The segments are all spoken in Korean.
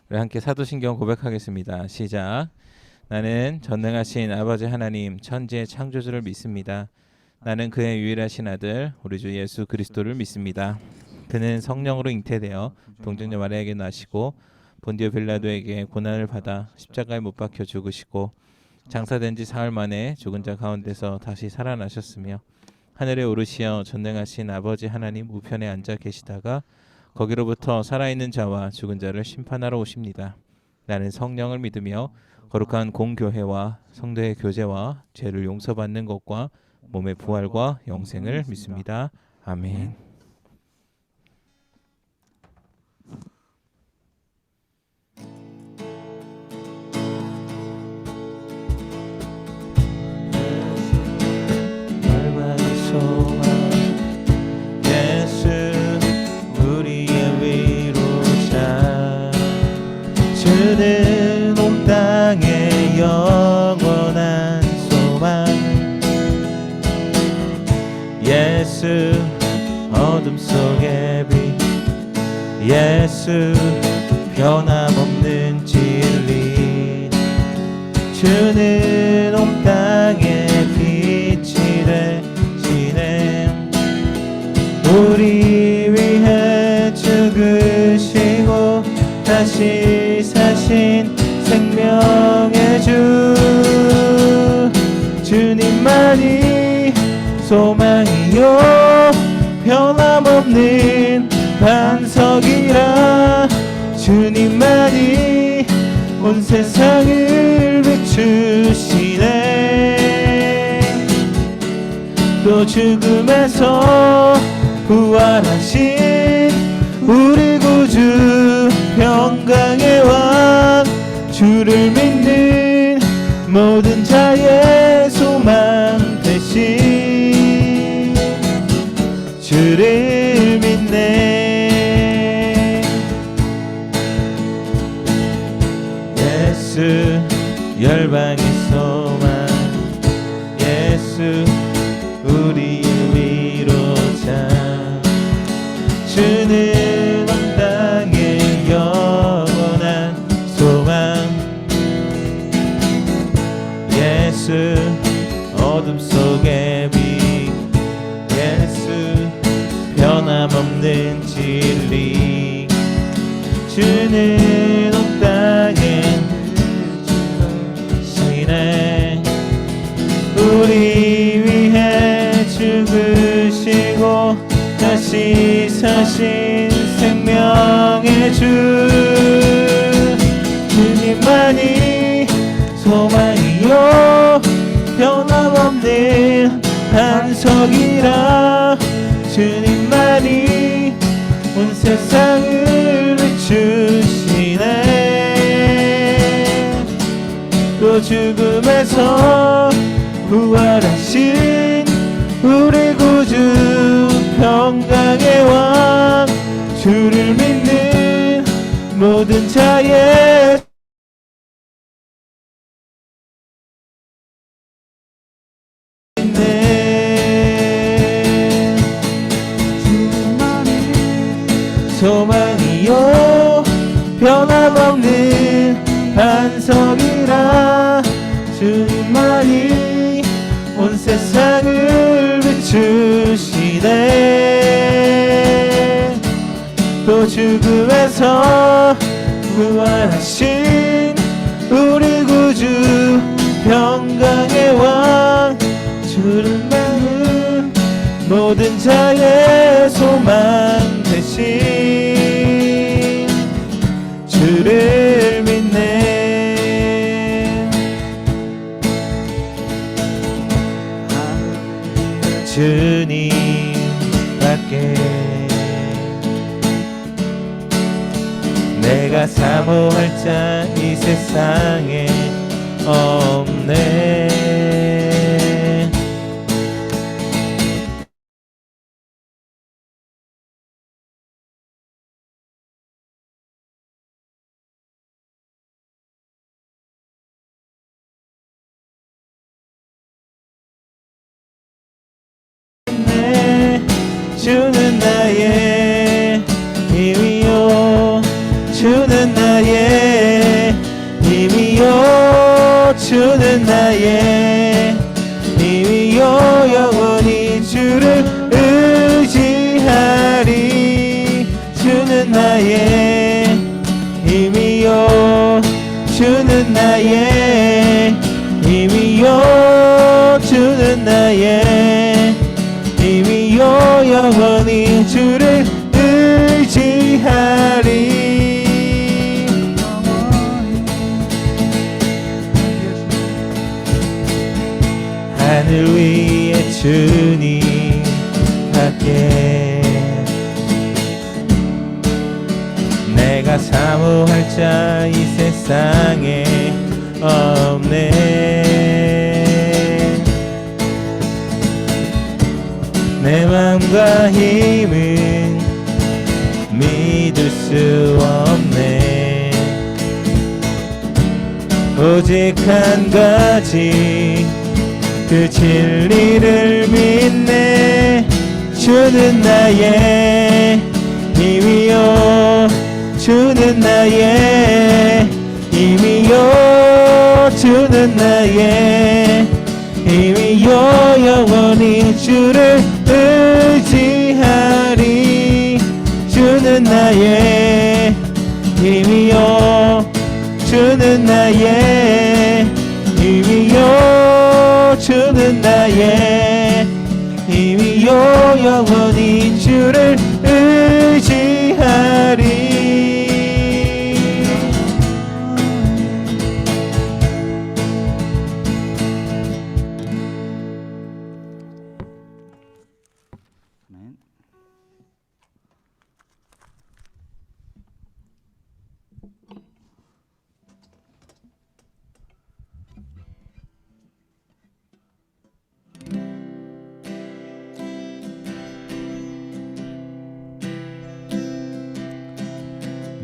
우리 함께 사도신경 고백하겠습니다. 시작. 나는 전능하신 아버지 하나님 천지의 창조주를 믿습니다. 나는 그의 유일하신 아들 우리 주 예수 그리스도를 믿습니다. 그는 성령으로 잉태되어 동정녀 마리아에게 나시고 본디오 빌라도에게 고난을 받아 십자가에 못 박혀 죽으시고 장사된 지 사흘 만에 죽은 자 가운데서 다시 살아나셨으며 하늘에 오르시어 전능하신 아버지 하나님 우편에 앉아 계시다가 거기로부터 살아있는 자와 죽은 자를 심판하러 오십니다. 나는 성령을 믿으며 거룩한 공교회와 성도의 교제와 죄를 용서받는 것과 몸의 부활과 영생을 믿습니다. 아멘. 예수 우리의 위로자 주는 온 땅의 영원한 소망 예수 어둠 속의 빛 예수 변함없는 진리 주는 온 땅의 빛이 되시네 우리 위해 죽으시고 다시 사신 생명의 주 주님만이 소망이요 변함없는 반석이라 주님만이 온 세상을 비추시네 또 죽음에서 부활하신 우리 구주 평강의 왕 주를 믿는 모든 자의 소망 되신 주를 믿네 예수 열방의 소망 예수 우리의 위로자 주는 온 땅의 영원한 소망 예수 어둠 속의 빛 예수 변함없는 진리 주는 온 땅에 신의 우리 위해 죽으시고 다시 사신 생명의 주 주님만이 소망이요 변함없는 반석이라 주님만이 온 세상을 비추시네 또 죽음에서 부활하신 우리 구주 평강의 왕 주를 믿는 모든 자의 소망이요 변함없는 반석이라 주님만이 온 세상을 비추시네 또 죽음에서 부활하신 우리 구주 평강의 왕 주를 믿는 모든 자의 소망 되신 주를 믿네 주님밖에 내가 사모할 자 이 세상에 없네 주는 나의 힘이요 주는 나의 주는 나의 힘이요 영원히 주를 의지하리. 주는 나의 힘이요 주는 나의 힘이요 주는 나의 힘이요 영원히 주를 의지하리. 하늘 위에 주님 밖에 내가 사모할 자 이 세상에 없네. 내 맘과 힘은 믿을 수 없네. 오직 한 가지 그 진리를 믿네. 주는 나의 힘이요 주는 나의 힘이요 주는 나의 힘이요 영원히 주를 의지하리. 주는 나의 힘이요 주는 나의 힘이요 주는 나의 힘이요 영원히 주를 의지하리.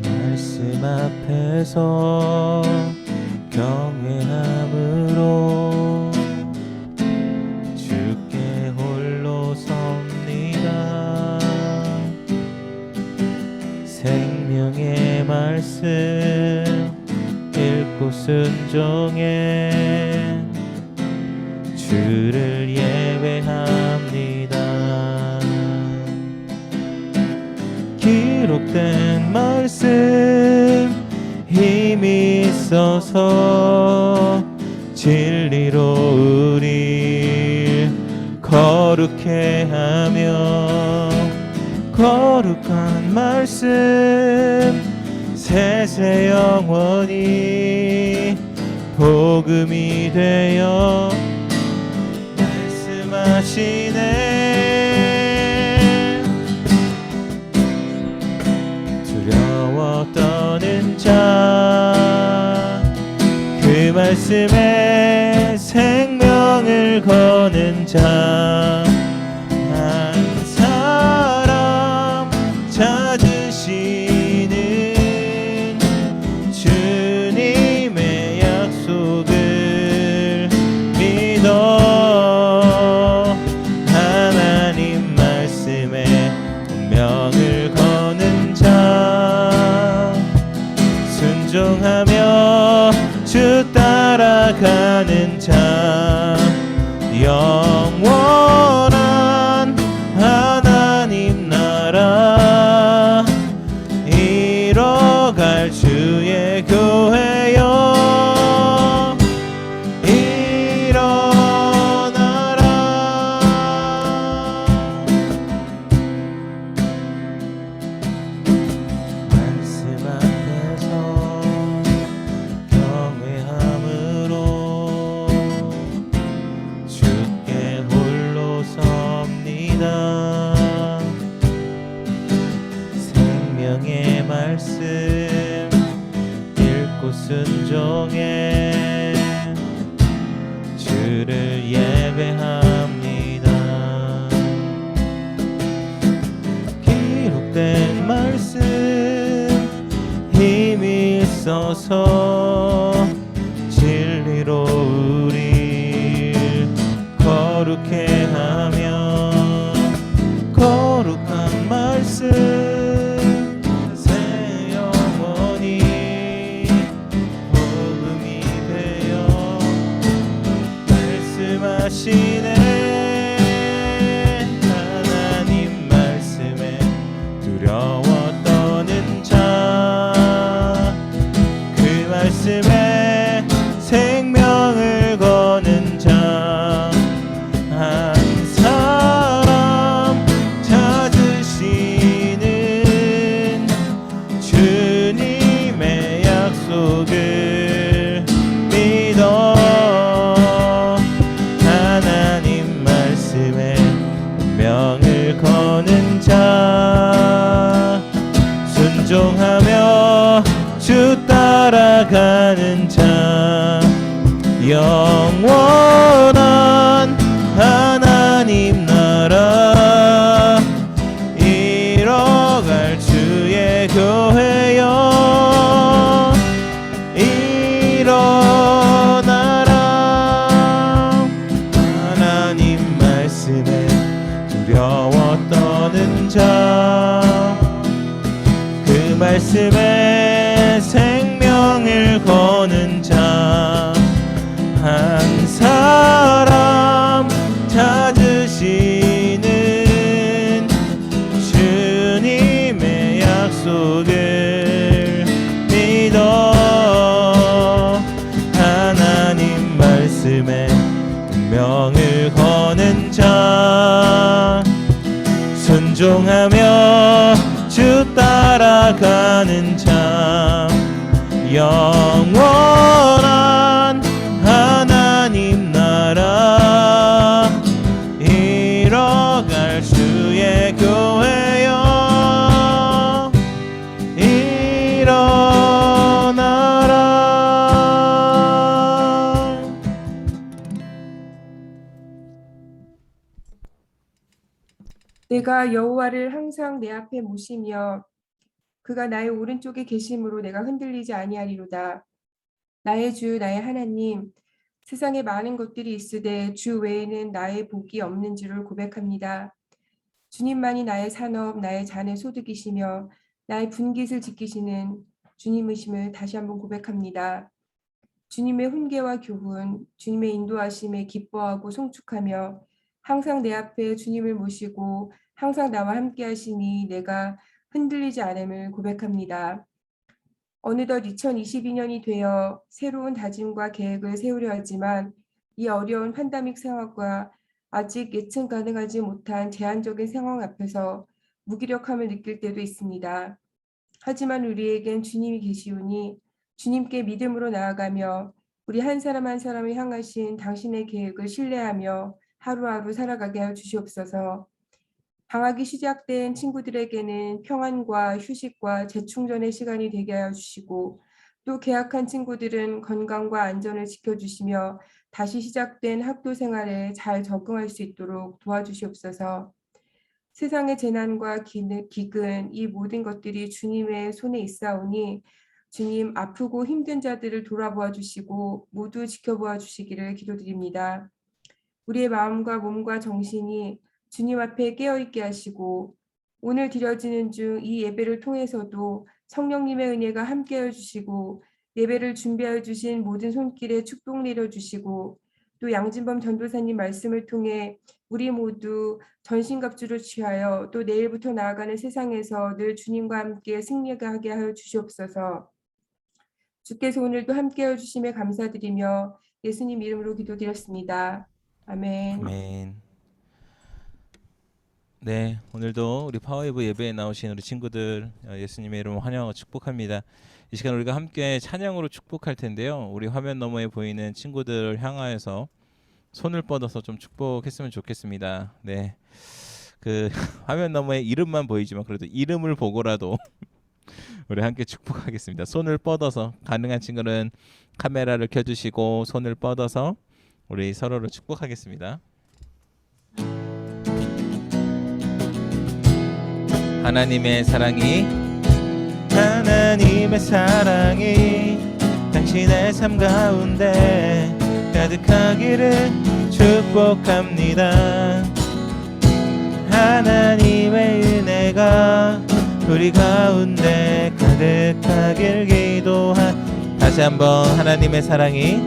말씀 앞에서 경외함으로 주께 홀로 섭니다. 생명의 말씀 읽고 순종해 주를 예배합니다. 기록된 말씀 힘이 있어서 진리로 우릴 거룩해 하며 거룩한 말씀 세세 영원히 복음이 되어 말씀하시네. 두려워 떠는 자 그 말씀에 생명을 거는 자 한 사람 찾으시는 주님의 약속을 믿어 하나님 말씀에 운명을 거는 자 순종하며 주 따라가는 자 영원한 하나님 나라 이뤄갈 주의 교회여 일어나라. 말씀 앞에서 경외함으로 주께 홀로 섭니다. 생명의 말씀 읽고 순종해 주를 예배합니다. 기록된 말씀 힘이 있어서 진리로 우릴 거룩해 하며 거룩한 말씀 새 영원히 복음이 되어 순종하며 주 따라가는 자 영원한 하나님 나라 이뤄갈 주의 교회여 일어나라 하나님 말씀에 두려워 떠는 자 그 말씀에 생명을 거는 자 한 사람 찾으시는 주님의 약속을 믿어 하나님 말씀에 운명을 거는 자 순종하며 주 따라가는 자 영원한 하나님 나라 이뤄갈 주의 교회여 일어나라. 내가 여호와를 항상 내 앞에 모시며 그가 나의 오른쪽에 계심으로 내가 흔들리지 아니하리로다. 나의 주 나의 하나님, 세상에 많은 것들이 있으되 주 외에는 나의 복이 없는 줄을 고백합니다. 주님만이 나의 산업, 나의 잔의 소득이시며 나의 분깃을 지키시는 주님이심을 다시 한번 고백합니다. 주님의 훈계와 교훈, 주님의 인도하심에 기뻐하고 송축하며 항상 내 앞에 주님을 모시고 항상 나와 함께 하시니 내가 흔들리지 않음을 고백합니다. 어느덧 2022년이 되어 새로운 다짐과 계획을 세우려 하지만 이 어려운 팬데믹 상황과 아직 예측 가능하지 못한 제한적인 상황 앞에서 무기력함을 느낄 때도 있습니다. 하지만 우리에겐 주님이 계시오니 주님께 믿음으로 나아가며 우리 한 사람 한 사람을 향하신 당신의 계획을 신뢰하며 하루하루 살아가게 하여 주시옵소서. 방학이 시작된 친구들에게는 평안과 휴식과 재충전의 시간이 되게 하여 주시고 또 개학한 친구들은 건강과 안전을 지켜주시며 다시 시작된 학교 생활에 잘 적응할 수 있도록 도와주시옵소서. 세상의 재난과 기근 이 모든 것들이 주님의 손에 있사오니 주님 아프고 힘든 자들을 돌아보아 주시고 모두 지켜보아 주시기를 기도드립니다. 우리의 마음과 몸과 정신이 주님 앞에 깨어있게 하시고 오늘 드려지는 중 이 예배를 통해서도 성령님의 은혜가 함께하여 주시고 예배를 준비하여 주신 모든 손길에 축복 내려주시고 또 양진범 전도사님 말씀을 통해 우리 모두 전신갑주를 취하여 또 내일부터 나아가는 세상에서 늘 주님과 함께 승리하게 하여 주시옵소서. 주께서 오늘도 함께하여 주심에 감사드리며 예수님 이름으로 기도드렸습니다. 아멘. 아멘. 네, 오늘도 우리 파워웨이브 예배에 나오신 우리 친구들 예수님의 이름으로 환영하고 축복합니다. 이 시간 우리가 함께 찬양으로 축복할 텐데요. 우리 화면 너머에 보이는 친구들을 향하여서 손을 뻗어서 좀 축복했으면 좋겠습니다. 네, 그 화면 너머에 이름만 보이지만 그래도 이름을 보고라도 우리 함께 축복하겠습니다. 손을 뻗어서 가능한 친구는 카메라를 켜주시고 손을 뻗어서 우리 서로를 축복하겠습니다. 하나님의 사랑이 당신의 삶 가운데 가득하기를 축복합니다. 하나님의 은혜가 우리 가운데 가득하길 다시 한번 하나님의 사랑이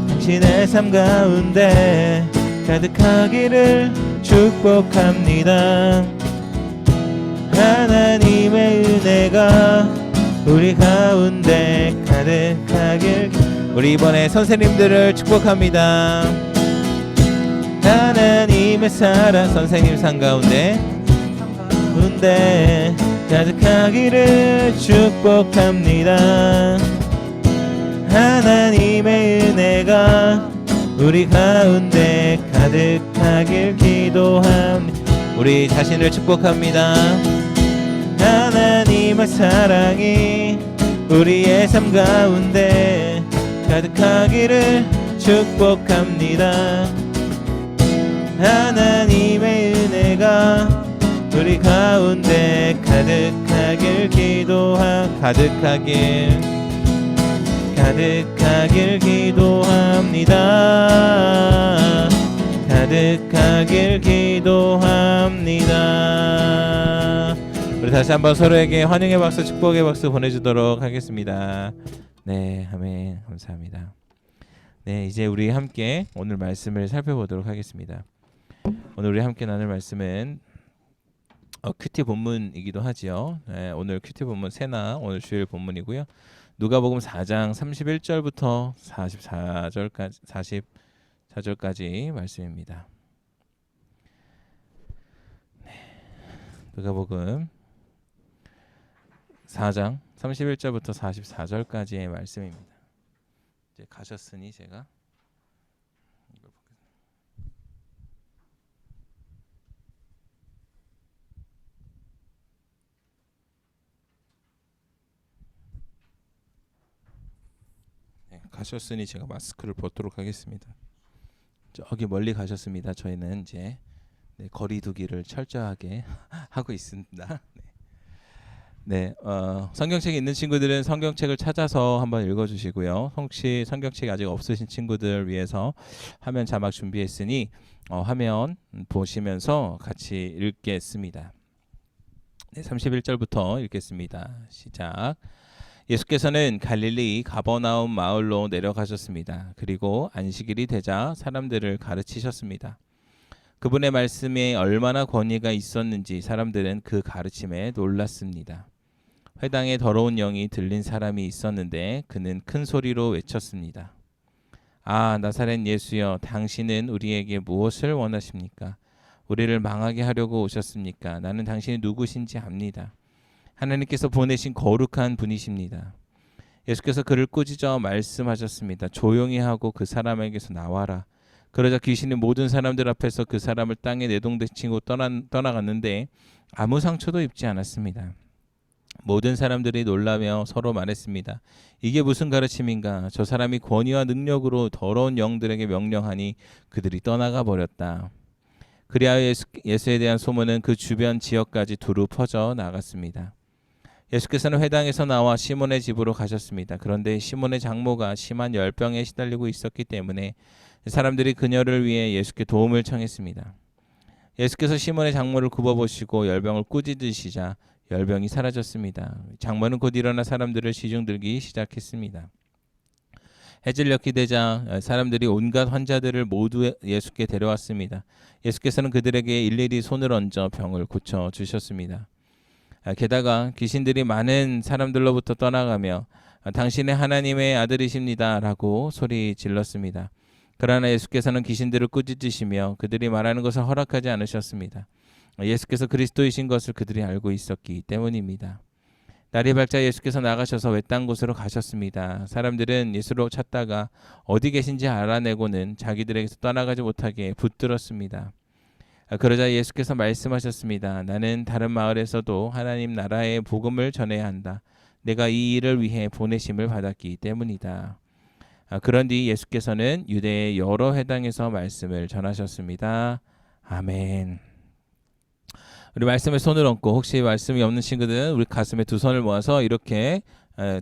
당신의 삶 가운데 가득하기를 축복합니다. 하나님의 은혜가 우리 가운데 가득하길. 우리 이번에 선생님들을 축복합니다. 하나님의 사랑 선생님 삶 가운데 가득하기를 축복합니다. 하나님의 은혜가 우리 가운데 가득하길 기도합니다. 우리 자신을 축복합니다. 하나님의 사랑이 우리의 삶 가운데 가득하기를 축복합니다. 하나님의 은혜가 우리 가운데 가득하길 기도합니다. 가득하길 기도합니다. 우리 다시 한번 서로에게 환영의 박수, 축복의 박수 보내주도록 하겠습니다. 네, 아멘. 감사합니다. 네, 이제 우리 함께 오늘 말씀을 살펴보도록 하겠습니다. 오늘 우리 함께 나눌 말씀은 큐티 본문이기도 하지요. 네, 오늘 큐티 본문 세나 오늘 주일 본문이고요. 누가복음 4장 31절부터 44절까지 말씀입니다. 네, 누가복음 4장 31절부터 44절까지의 말씀입니다. 이제 가셨으니 제가 이걸 보겠습니다. 네, 가셨으니 제가 마스크를 벗도록 하겠습니다. 저기 멀리 가셨습니다. 저희는 이제 거리 두기를 철저하게 하고 있습니다. 네, 성경책이 있는 친구들은 성경책을 찾아서 한번 읽어주시고요. 혹시 성경책이 아직 없으신 친구들 위해서 화면 자막 준비했으니 화면 보시면서 같이 읽겠습니다. 네, 31절부터 읽겠습니다. 시작. 예수께서는 갈릴리 가버나움 마을로 내려가셨습니다. 그리고 안식일이 되자 사람들을 가르치셨습니다. 그분의 말씀에 얼마나 권위가 있었는지 사람들은 그 가르침에 놀랐습니다. 회당에 더러운 영이 들린 사람이 있었는데 그는 큰 소리로 외쳤습니다. 아, 나사렛 예수여, 당신은 우리에게 무엇을 원하십니까? 우리를 망하게 하려고 오셨습니까? 나는 당신이 누구신지 압니다. 하나님께서 보내신 거룩한 분이십니다. 예수께서 그를 꾸짖어 말씀하셨습니다. 조용히 하고 그 사람에게서 나와라. 그러자 귀신이 모든 사람들 앞에서 그 사람을 땅에 내동댕치고 떠나갔는데 아무 상처도 입지 않았습니다. 모든 사람들이 놀라며 서로 말했습니다. 이게 무슨 가르침인가? 저 사람이 권위와 능력으로 더러운 영들에게 명령하니 그들이 떠나가 버렸다. 그리하여 예수에 대한 소문은 그 주변 지역까지 두루 퍼져 나갔습니다. 예수께서는 회당에서 나와 시몬의 집으로 가셨습니다. 그런데 시몬의 장모가 심한 열병에 시달리고 있었기 때문에 사람들이 그녀를 위해 예수께 도움을 청했습니다. 예수께서 시몬의 장모를 굽어보시고 열병을 꾸짖으시자 열병이 사라졌습니다. 장모는 곧 일어나 사람들을 시중들기 시작했습니다. 해질녘이 되자 사람들이 온갖 환자들을 모두 예수께 데려왔습니다. 예수께서는 그들에게 일일이 손을 얹어 병을 고쳐주셨습니다. 게다가 귀신들이 많은 사람들로부터 떠나가며 당신의 하나님의 아들이십니다 라고 소리 질렀습니다. 그러나 예수께서는 귀신들을 꾸짖으시며 그들이 말하는 것을 허락하지 않으셨습니다. 예수께서 그리스도이신 것을 그들이 알고 있었기 때문입니다. 날이 밝자 예수께서 나가셔서 외딴 곳으로 가셨습니다. 사람들은 예수를 찾다가 어디 계신지 알아내고는 자기들에게서 떠나가지 못하게 붙들었습니다. 그러자 예수께서 말씀하셨습니다. 나는 다른 마을에서도 하나님 나라의 복음을 전해야 한다. 내가 이 일을 위해 보내심을 받았기 때문이다. 그런 뒤 예수께서는 유대의 여러 회당에서 말씀을 전하셨습니다. 아멘. 우리 말씀에 손을 얹고 혹시 말씀이 없는 친구들은 우리 가슴에 두 손을 모아서 이렇게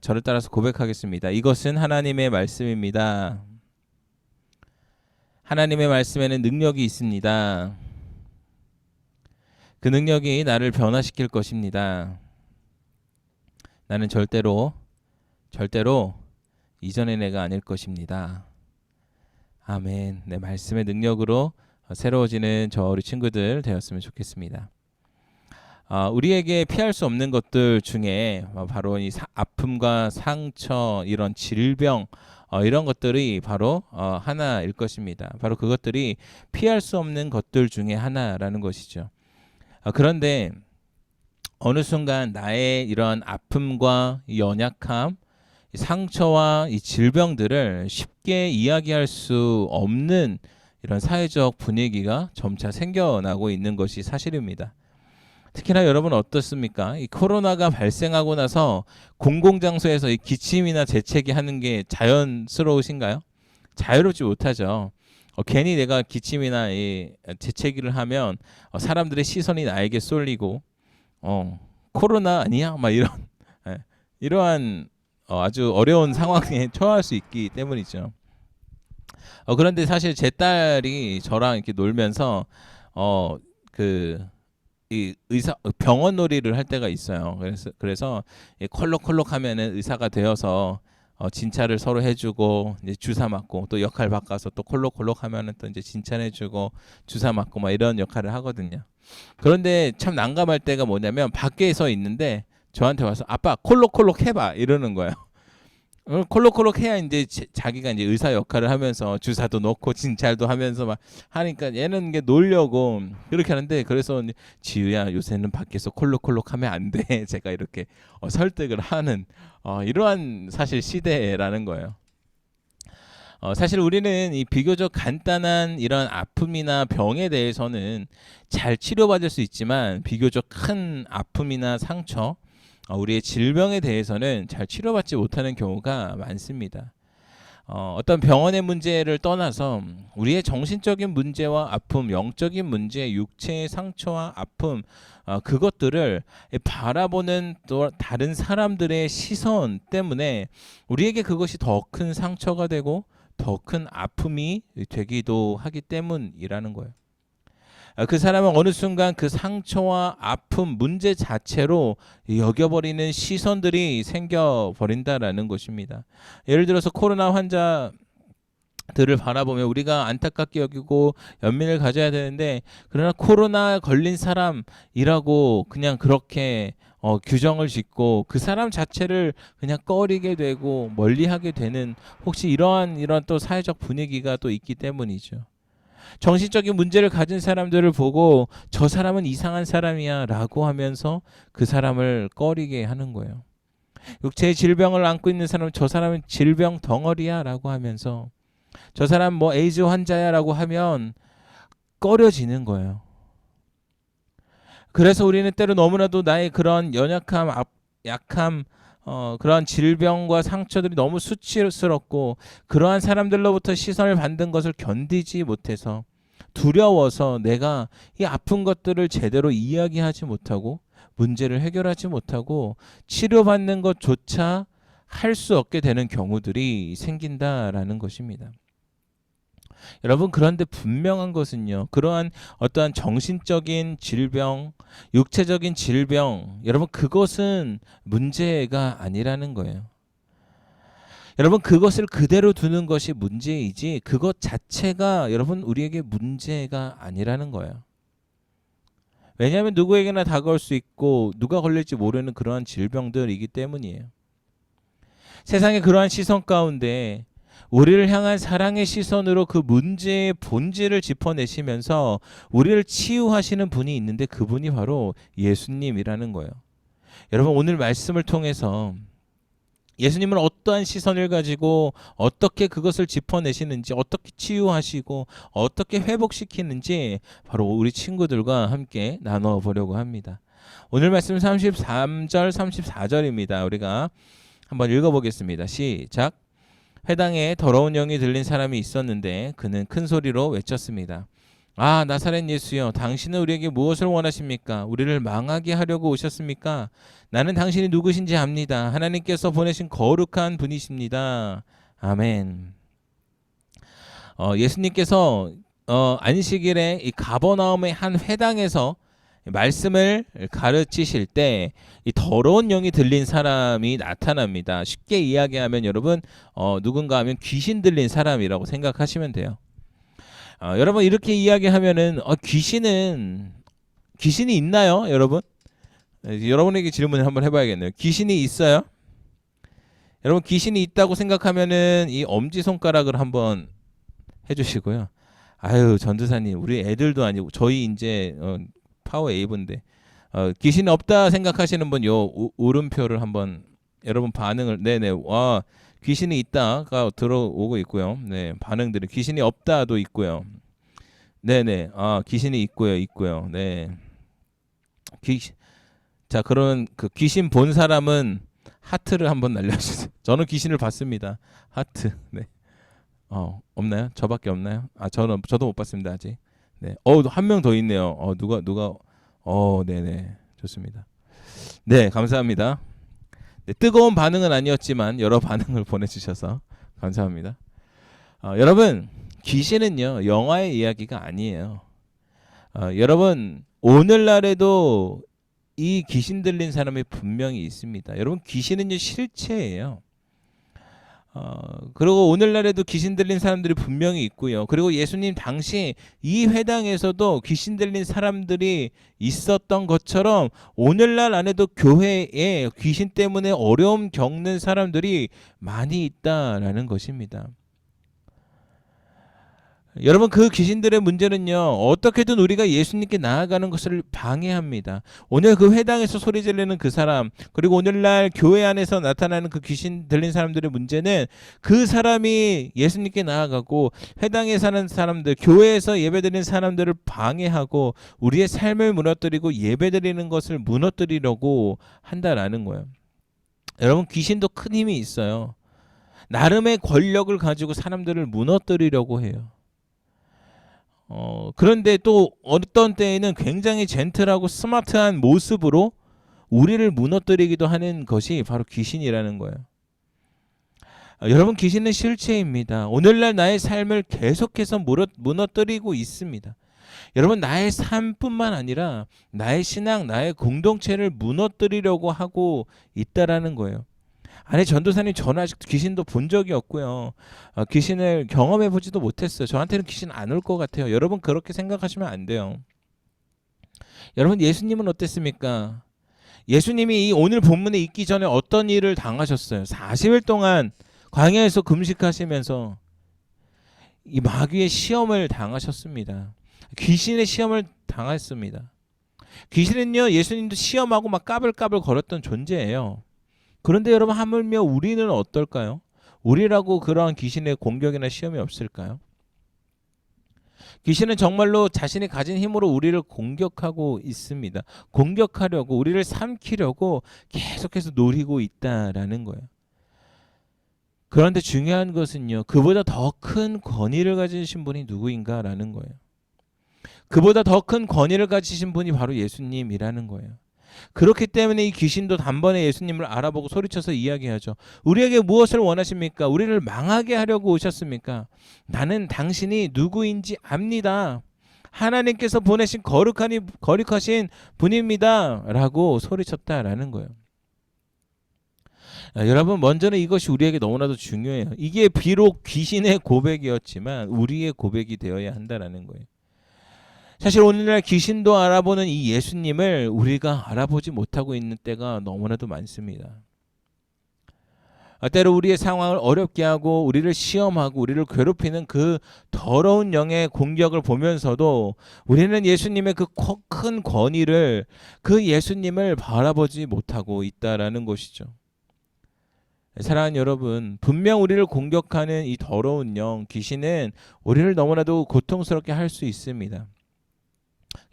저를 따라서 고백하겠습니다. 이것은 하나님의 말씀입니다. 하나님의 말씀에는 능력이 있습니다. 그 능력이 나를 변화시킬 것입니다. 나는 절대로 이전의 내가 아닐 것입니다. 아멘. 내 말씀의 능력으로 새로워지는 저 우리 친구들 되었으면 좋겠습니다. 우리에게 피할 수 없는 것들 중에 바로 이 아픔과 상처, 이런 질병, 이런 것들이 바로 하나일 것입니다. 바로 그것들이 피할 수 없는 것들 중에 하나라는 것이죠. 그런데 어느 순간 나의 이런 아픔과 연약함, 상처와 이 질병들을 쉽게 이야기할 수 없는 이런 사회적 분위기가 점차 생겨나고 있는 것이 사실입니다. 특히나 여러분 어떻습니까? 이 코로나가 발생하고 나서 공공장소에서 이 기침이나 재채기 하는 게 자연스러우신가요? 자유롭지 못하죠. 괜히 내가 기침이나 이 재채기를 하면 사람들의 시선이 나에게 쏠리고 코로나 아니야? 막 이런 예, 이러한 아주 어려운 상황에 처할 수 있기 때문이죠. 그런데 사실 제 딸이 저랑 이렇게 놀면서 그 이 의사 병원 놀이를 할 때가 있어요. 그래서 이 콜록콜록 하면은 의사가 되어서 진찰을 서로 해주고 이제 주사 맞고 또 역할 바꿔서 또 콜록콜록 하면은 또 이제 진찰해주고 주사 맞고 막 이런 역할을 하거든요. 그런데 참 난감할 때가 뭐냐면 밖에서 있는데 저한테 와서 아빠 콜록콜록 해봐 이러는 거예요. 콜록콜록 해야 이제 자기가 이제 의사 역할을 하면서 주사도 놓고 진찰도 하면서 막 하니까 얘는 이게 놀려고 그렇게 하는데 그래서 지우야 요새는 밖에서 콜록콜록 하면 안 돼. 제가 이렇게 설득을 하는 이러한 사실 시대라는 거예요. 사실 우리는 이 비교적 간단한 이런 아픔이나 병에 대해서는 잘 치료받을 수 있지만 비교적 큰 아픔이나 상처 우리의 질병에 대해서는 잘 치료받지 못하는 경우가 많습니다. 어떤 병원의 문제를 떠나서 우리의 정신적인 문제와 아픔, 영적인 문제, 육체의 상처와 아픔 그것들을 바라보는 또 다른 사람들의 시선 때문에 우리에게 그것이 더 큰 상처가 되고 더 큰 아픔이 되기도 하기 때문이라는 거예요. 그 사람은 어느 순간 그 상처와 아픔, 문제 자체로 여겨버리는 시선들이 생겨버린다라는 것입니다. 예를 들어서 코로나 환자들을 바라보면 우리가 안타깝게 여기고 연민을 가져야 되는데 그러나 코로나 걸린 사람이라고 그냥 그렇게 규정을 짓고 그 사람 자체를 그냥 꺼리게 되고 멀리하게 되는 혹시 이러한 또 사회적 분위기가 또 있기 때문이죠. 정신적인 문제를 가진 사람들을 보고 저 사람은 이상한 사람이야 라고 하면서 그 사람을 꺼리게 하는 거예요. 육체의 질병을 안고 있는 사람은 저 사람은 질병 덩어리야 라고 하면서 저 사람 뭐 에이즈 환자야 라고 하면 꺼려지는 거예요. 그래서 우리는 때로 너무나도 나의 그런 연약함, 약함, 그러한 질병과 상처들이 너무 수치스럽고 그러한 사람들로부터 시선을 받는 것을 견디지 못해서 두려워서 내가 이 아픈 것들을 제대로 이야기하지 못하고 문제를 해결하지 못하고 치료받는 것조차 할 수 없게 되는 경우들이 생긴다라는 것입니다. 여러분 그런데 분명한 것은요. 그러한 어떠한 정신적인 질병, 육체적인 질병 여러분 그것은 문제가 아니라는 거예요. 여러분 그것을 그대로 두는 것이 문제이지 그것 자체가 여러분 우리에게 문제가 아니라는 거예요. 왜냐하면 누구에게나 다가올 수 있고 누가 걸릴지 모르는 그러한 질병들이기 때문이에요. 세상의 그러한 시선 가운데 우리를 향한 사랑의 시선으로 그 문제의 본질을 짚어내시면서 우리를 치유하시는 분이 있는데 그분이 바로 예수님이라는 거예요. 여러분 오늘 말씀을 통해서 예수님은 어떠한 시선을 가지고 어떻게 그것을 짚어내시는지 어떻게 치유하시고 어떻게 회복시키는지 바로 우리 친구들과 함께 나눠보려고 합니다. 오늘 말씀 33절 34절입니다. 우리가 한번 읽어보겠습니다. 시작. 회당에 더러운 영이 들린 사람이 있었는데 그는 큰 소리로 외쳤습니다. 아, 나사렛 예수여, 당신은 우리에게 무엇을 원하십니까? 우리를 망하게 하려고 오셨습니까? 나는 당신이 누구신지 압니다. 하나님께서 보내신 거룩한 분이십니다. 아멘. 예수님께서 안식일에 이 가버나움의 한 회당에서 말씀을 가르치실 때 이 더러운 영이 들린 사람이 나타납니다. 쉽게 이야기하면 여러분 누군가 하면 귀신 들린 사람이라고 생각하시면 돼요. 여러분 이렇게 이야기하면은 귀신이 있나요, 여러분? 여러분에게 질문을 한번 해봐야겠네요. 귀신이 있어요? 여러분 귀신이 있다고 생각하면은 이 엄지 손가락을 한번 해주시고요. 아유 전도사님, 우리 애들도 아니고 저희 이제 파워 에이브인데 귀신이 없다 생각하시는 분 요 오른표를 한번 여러분 반응을 네네 와 귀신이 있다가 들어오고 있고요. 네 반응들이 귀신이 없다도 있고요. 네네. 귀신이 있고요. 네. 귀, 자, 그러면 그 귀신 본 사람은 하트를 한번 날려주세요. 저는 귀신을 봤습니다. 하트. 네. 없나요? 저밖에 없나요? 저도 못 봤습니다 아직. 네. 한 명 더 있네요. 누가. 네네. 좋습니다. 네, 감사합니다. 네, 뜨거운 반응은 아니었지만 여러 반응을 보내주셔서 감사합니다. 여러분, 귀신은요 영화의 이야기가 아니에요. 여러분, 오늘날에도 이 귀신 들린 사람이 분명히 있습니다. 여러분, 귀신은요 실체예요. 그리고 오늘날에도 귀신 들린 사람들이 분명히 있고요. 그리고 예수님 당시 이 회당에서도 귀신 들린 사람들이 있었던 것처럼 오늘날 안에도 교회에 귀신 때문에 어려움 겪는 사람들이 많이 있다라는 것입니다. 여러분, 그 귀신들의 문제는요 어떻게든 우리가 예수님께 나아가는 것을 방해합니다. 오늘 그 회당에서 소리 지르는 그 사람, 그리고 오늘날 교회 안에서 나타나는 그 귀신 들린 사람들의 문제는 그 사람이 예수님께 나아가고 회당에 사는 사람들, 교회에서 예배드리는 사람들을 방해하고 우리의 삶을 무너뜨리고 예배드리는 것을 무너뜨리려고 한다라는 거예요. 여러분, 귀신도 큰 힘이 있어요. 나름의 권력을 가지고 사람들을 무너뜨리려고 해요. 그런데 또 어떤 때에는 굉장히 젠틀하고 스마트한 모습으로 우리를 무너뜨리기도 하는 것이 바로 귀신이라는 거예요. 여러분, 귀신은 실체입니다. 오늘날 나의 삶을 계속해서 무너뜨리고 있습니다. 여러분, 나의 삶뿐만 아니라 나의 신앙, 나의 공동체를 무너뜨리려고 하고 있다라는 거예요. 아니, 전도사님, 저는 아직도 귀신도 본 적이 없고요. 귀신을 경험해 보지도 못했어요. 저한테는 귀신 안 올 것 같아요. 여러분, 그렇게 생각하시면 안 돼요. 여러분, 예수님은 어땠습니까? 예수님이 이 오늘 본문에 있기 전에 어떤 일을 당하셨어요? 40일 동안 광야에서 금식하시면서 이 마귀의 시험을 당하셨습니다. 귀신의 시험을 당했습니다. 귀신은요 예수님도 시험하고 막 까불까불 거렸던 존재예요. 그런데 여러분, 하물며 우리는 어떨까요? 우리라고 그러한 귀신의 공격이나 시험이 없을까요? 귀신은 정말로 자신이 가진 힘으로 우리를 공격하고 있습니다. 공격하려고, 우리를 삼키려고 계속해서 노리고 있다라는 거예요. 그런데 중요한 것은요, 그보다 더 큰 권위를 가지신 분이 누구인가라는 거예요. 그보다 더 큰 권위를 가지신 분이 바로 예수님이라는 거예요. 그렇기 때문에 이 귀신도 단번에 예수님을 알아보고 소리쳐서 이야기하죠. 우리에게 무엇을 원하십니까? 우리를 망하게 하려고 오셨습니까? 나는 당신이 누구인지 압니다. 하나님께서 보내신 거룩하신 분입니다. 라고 소리쳤다라는 거예요. 여러분, 먼저는 이것이 우리에게 너무나도 중요해요. 이게 비록 귀신의 고백이었지만 우리의 고백이 되어야 한다라는 거예요. 사실 오늘날 귀신도 알아보는 이 예수님을 우리가 알아보지 못하고 있는 때가 너무나도 많습니다. 때로 우리의 상황을 어렵게 하고 우리를 시험하고 우리를 괴롭히는 그 더러운 영의 공격을 보면서도 우리는 예수님의 그 큰 권위를, 그 예수님을 바라보지 못하고 있다라는 것이죠. 사랑하는 여러분, 분명 우리를 공격하는 이 더러운 영, 귀신은 우리를 너무나도 고통스럽게 할 수 있습니다.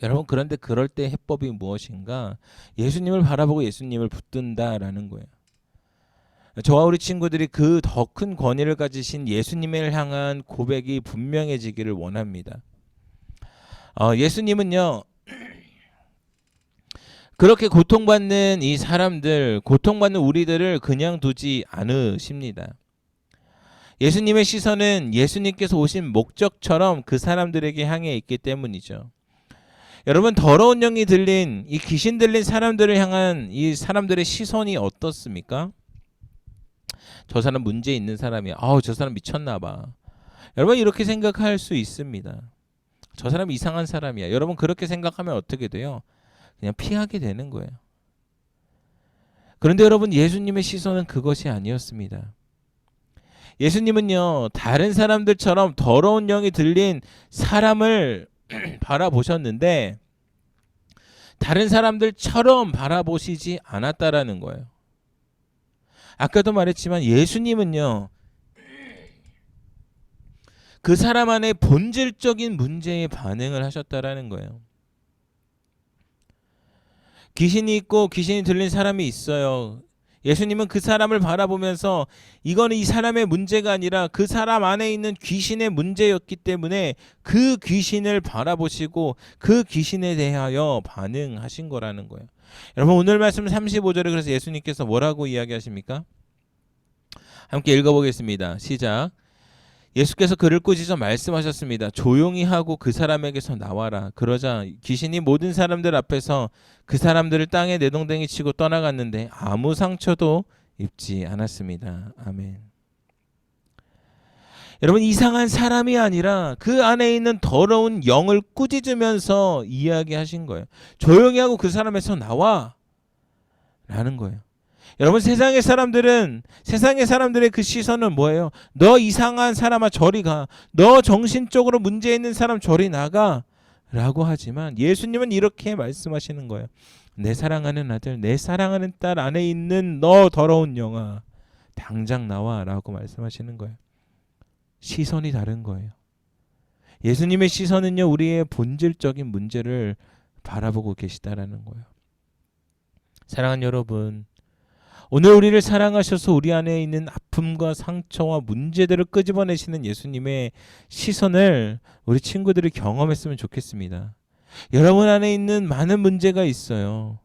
여러분, 그런데 그럴 때 해법이 무엇인가? 예수님을 바라보고 예수님을 붙든다라는 거예요. 저와 우리 친구들이 그 더 큰 권위를 가지신 예수님을 향한 고백이 분명해지기를 원합니다. 예수님은요, 그렇게 고통받는 이 사람들, 고통받는 우리들을 그냥 두지 않으십니다. 예수님의 시선은 예수님께서 오신 목적처럼 그 사람들에게 향해 있기 때문이죠. 여러분, 더러운 영이 들린, 이 귀신 들린 사람들을 향한 이 사람들의 시선이 어떻습니까? 저 사람 문제 있는 사람이야. 저 사람 미쳤나 봐. 여러분, 이렇게 생각할 수 있습니다. 저 사람 이상한 사람이야. 여러분, 그렇게 생각하면 어떻게 돼요? 그냥 피하게 되는 거예요. 그런데 여러분, 예수님의 시선은 그것이 아니었습니다. 예수님은요, 다른 사람들처럼 더러운 영이 들린 사람을 바라보셨는데 다른 사람들처럼 바라보시지 않았다라는 거예요. 아까도 말했지만 예수님은요, 그 사람 안에 본질적인 문제에 반응을 하셨다라는 거예요. 귀신이 있고 귀신이 들린 사람이 있어요. 예수님은 그 사람을 바라보면서 이거는 이 사람의 문제가 아니라 그 사람 안에 있는 귀신의 문제였기 때문에 그 귀신을 바라보시고 그 귀신에 대하여 반응하신 거라는 거예요. 여러분, 오늘 말씀 35절에 그래서 예수님께서 뭐라고 이야기하십니까? 함께 읽어보겠습니다. 시작. 예수께서 그를 꾸짖어 말씀하셨습니다. 조용히 하고 그 사람에게서 나와라. 그러자 귀신이 모든 사람들 앞에서 그 사람들을 땅에 내동댕이 치고 떠나갔는데 아무 상처도 입지 않았습니다. 아멘. 여러분, 이상한 사람이 아니라 그 안에 있는 더러운 영을 꾸짖으면서 이야기하신 거예요. 조용히 하고 그 사람에서 나와 라는 거예요. 여러분, 세상의 사람들의 그 시선은 뭐예요? 너 이상한 사람아 저리 가. 너 정신적으로 문제 있는 사람 저리 나가. 라고 하지만 예수님은 이렇게 말씀하시는 거예요. 내 사랑하는 아들, 내 사랑하는 딸 안에 있는 너 더러운 영아, 당장 나와 라고 말씀하시는 거예요. 시선이 다른 거예요. 예수님의 시선은요, 우리의 본질적인 문제를 바라보고 계시다라는 거예요. 사랑하는 여러분, 오늘 우리를 사랑하셔서 우리 안에 있는 아픔과 상처와 문제들을 끄집어내시는 예수님의 시선을 우리 친구들이 경험했으면 좋겠습니다. 여러분 안에 있는 많은 문제가 있어요.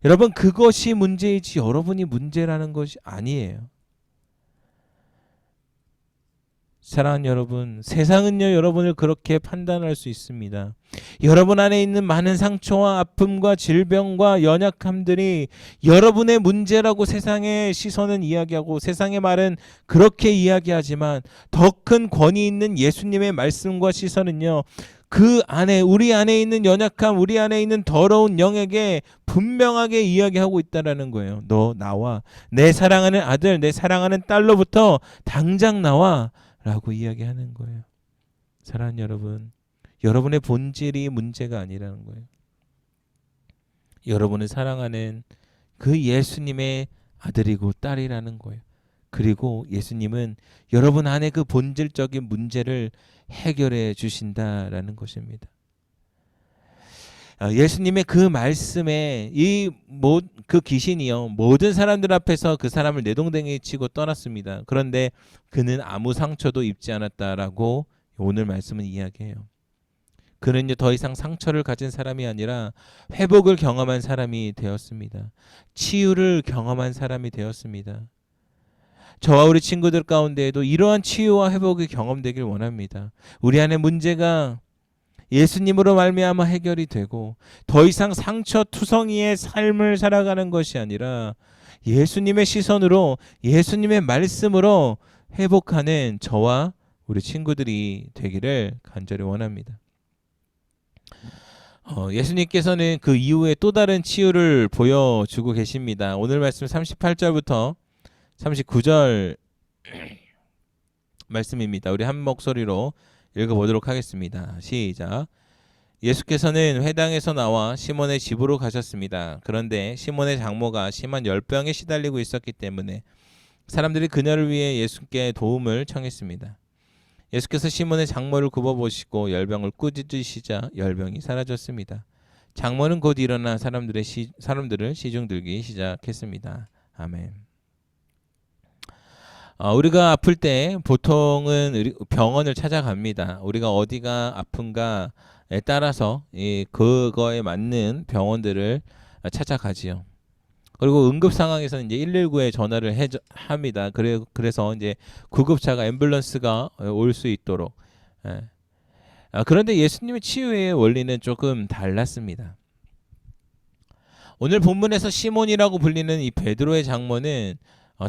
여러분, 그것이 문제이지 여러분이 문제라는 것이 아니에요. 사랑하는 여러분, 세상은요 여러분을 그렇게 판단할 수 있습니다. 여러분 안에 있는 많은 상처와 아픔과 질병과 연약함들이 여러분의 문제라고 세상의 시선은 이야기하고 세상의 말은 그렇게 이야기하지만 더 큰 권위 있는 예수님의 말씀과 시선은요, 그 안에, 우리 안에 있는 연약함, 우리 안에 있는 더러운 영에게 분명하게 이야기하고 있다라는 거예요. 너 나와. 내 사랑하는 아들, 내 사랑하는 딸로부터 당장 나와 라고 이야기하는 거예요. 사랑하는 여러분, 여러분의 본질이 문제가 아니라는 거예요. 여러분을 사랑하는 그 예수님의 아들이고 딸이라는 거예요. 그리고 예수님은 여러분 안에 그 본질적인 문제를 해결해 주신다라는 것입니다. 예수님의 그 말씀에 그 귀신이요 모든 사람들 앞에서 그 사람을 내동댕이 치고 떠났습니다. 그런데 그는 아무 상처도 입지 않았다라고 오늘 말씀은 이야기해요. 그는요 더 이상 상처를 가진 사람이 아니라 회복을 경험한 사람이 되었습니다. 치유를 경험한 사람이 되었습니다. 저와 우리 친구들 가운데에도 이러한 치유와 회복이 경험되길 원합니다. 우리 안에 문제가 예수님으로 말미암아 해결이 되고 더 이상 상처투성이의 삶을 살아가는 것이 아니라 예수님의 시선으로, 예수님의 말씀으로 회복하는 저와 우리 친구들이 되기를 간절히 원합니다. 예수님께서는 그 이후에 또 다른 치유를 보여주고 계십니다. 오늘 말씀 38절부터 39절 말씀입니다. 우리 한 목소리로 읽어보도록 하겠습니다. 시작. 예수께서는 회당에서 나와 시몬의 집으로 가셨습니다. 그런데 시몬의 장모가 심한 열병에 시달리고 있었기 때문에 사람들이 그녀를 위해 예수께 도움을 청했습니다. 예수께서 시몬의 장모를 굽어보시고 열병을 꾸짖으시자 열병이 사라졌습니다. 장모는 곧 일어나 사람들을 시중들기 시작했습니다. 아멘. 우리가 아플 때 보통은 병원을 찾아갑니다. 우리가 어디가 아픈가에 따라서 그거에 맞는 병원들을 찾아가지요. 그리고 응급 상황에서는 이제 119에 전화를 합니다. 그래서 이제 구급차가, 앰뷸런스가 올 수 있도록. 그런데 예수님의 치유의 원리는 조금 달랐습니다. 오늘 본문에서 시몬이라고 불리는 이 베드로의 장모는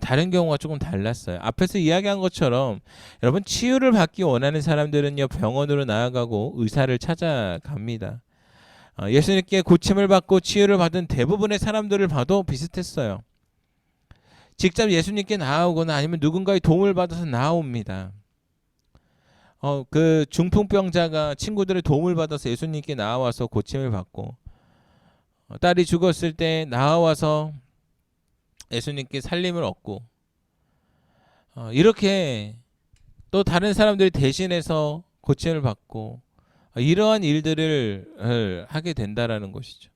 다른 경우가 조금 달랐어요. 앞에서 이야기한 것처럼 여러분, 치유를 받기 원하는 사람들은요 병원으로 나아가고 의사를 찾아갑니다. 예수님께 고침을 받고 치유를 받은 대부분의 사람들을 봐도 비슷했어요. 직접 예수님께 나아오거나 아니면 누군가의 도움을 받아서 나아옵니다. 그 중풍병자가 친구들의 도움을 받아서 예수님께 나와서 고침을 받고, 딸이 죽었을 때 나와서 예수님께 살림을 얻고, 이렇게 또 다른 사람들이 대신해서 고침을 받고 이러한 일들을 하게 된다라는 것이죠.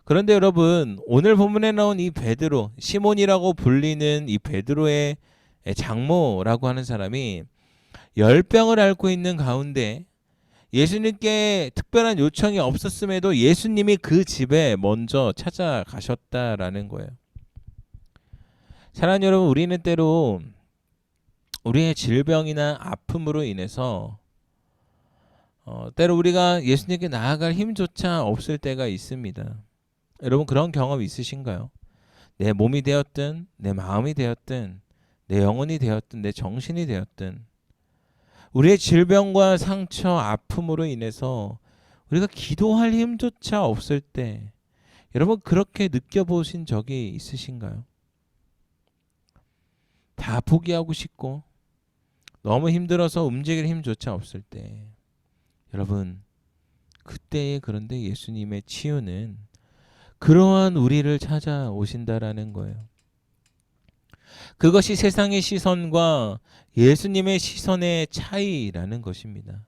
그런데 여러분, 오늘 본문에 나온 이 베드로, 시몬이라고 불리는 이 베드로의 장모라고 하는 사람이 열병을 앓고 있는 가운데 예수님께 특별한 요청이 없었음에도 예수님이 그 집에 먼저 찾아가셨다라는 거예요. 사랑하는 여러분, 우리는 때로 우리의 질병이나 아픔으로 인해서 때로 우리가 예수님께 나아갈 힘조차 없을 때가 있습니다. 여러분, 그런 경험 있으신가요? 내 몸이 되었든 내 마음이 되었든 내 영혼이 되었든 내 정신이 되었든 우리의 질병과 상처, 아픔으로 인해서 우리가 기도할 힘조차 없을 때 여러분, 그렇게 느껴보신 적이 있으신가요? 다 포기하고 싶고 너무 힘들어서 움직일 힘조차 없을 때 여러분, 그때에 그런데 예수님의 치유는 그러한 우리를 찾아오신다라는 거예요. 그것이 세상의 시선과 예수님의 시선의 차이라는 것입니다.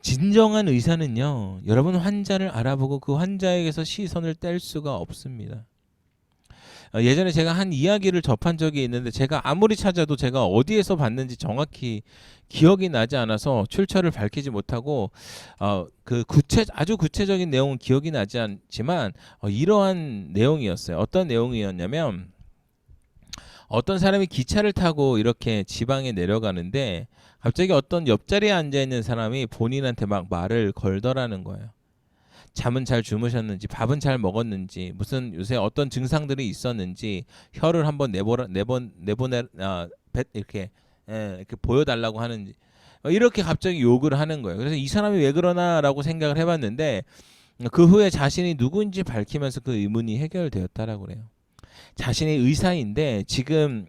진정한 의사는요, 여러분 환자를 알아보고 그 환자에게서 시선을 뗄 수가 없습니다. 예전에 제가 한 이야기를 접한 적이 있는데 제가 아무리 찾아도 제가 어디에서 봤는지 정확히 기억이 나지 않아서 출처를 밝히지 못하고 아주 구체적인 내용은 기억이 나지 않지만 이러한 내용이었어요. 어떤 내용이었냐면 어떤 사람이 기차를 타고 이렇게 지방에 내려가는데 갑자기 어떤 옆자리에 앉아 있는 사람이 본인한테 막 말을 걸더라는 거예요. 잠은 잘 주무셨는지, 밥은 잘 먹었는지, 무슨 요새 어떤 증상들이 있었는지 혀를 한번 이렇게 이렇게 보여달라고 하는지 이렇게 갑자기 욕을 하는 거예요. 그래서 이 사람이 왜 그러나라고 생각을 해봤는데 그 후에 자신이 누구인지 밝히면서 그 의문이 해결되었다라고 그래요. 자신이 의사인데 지금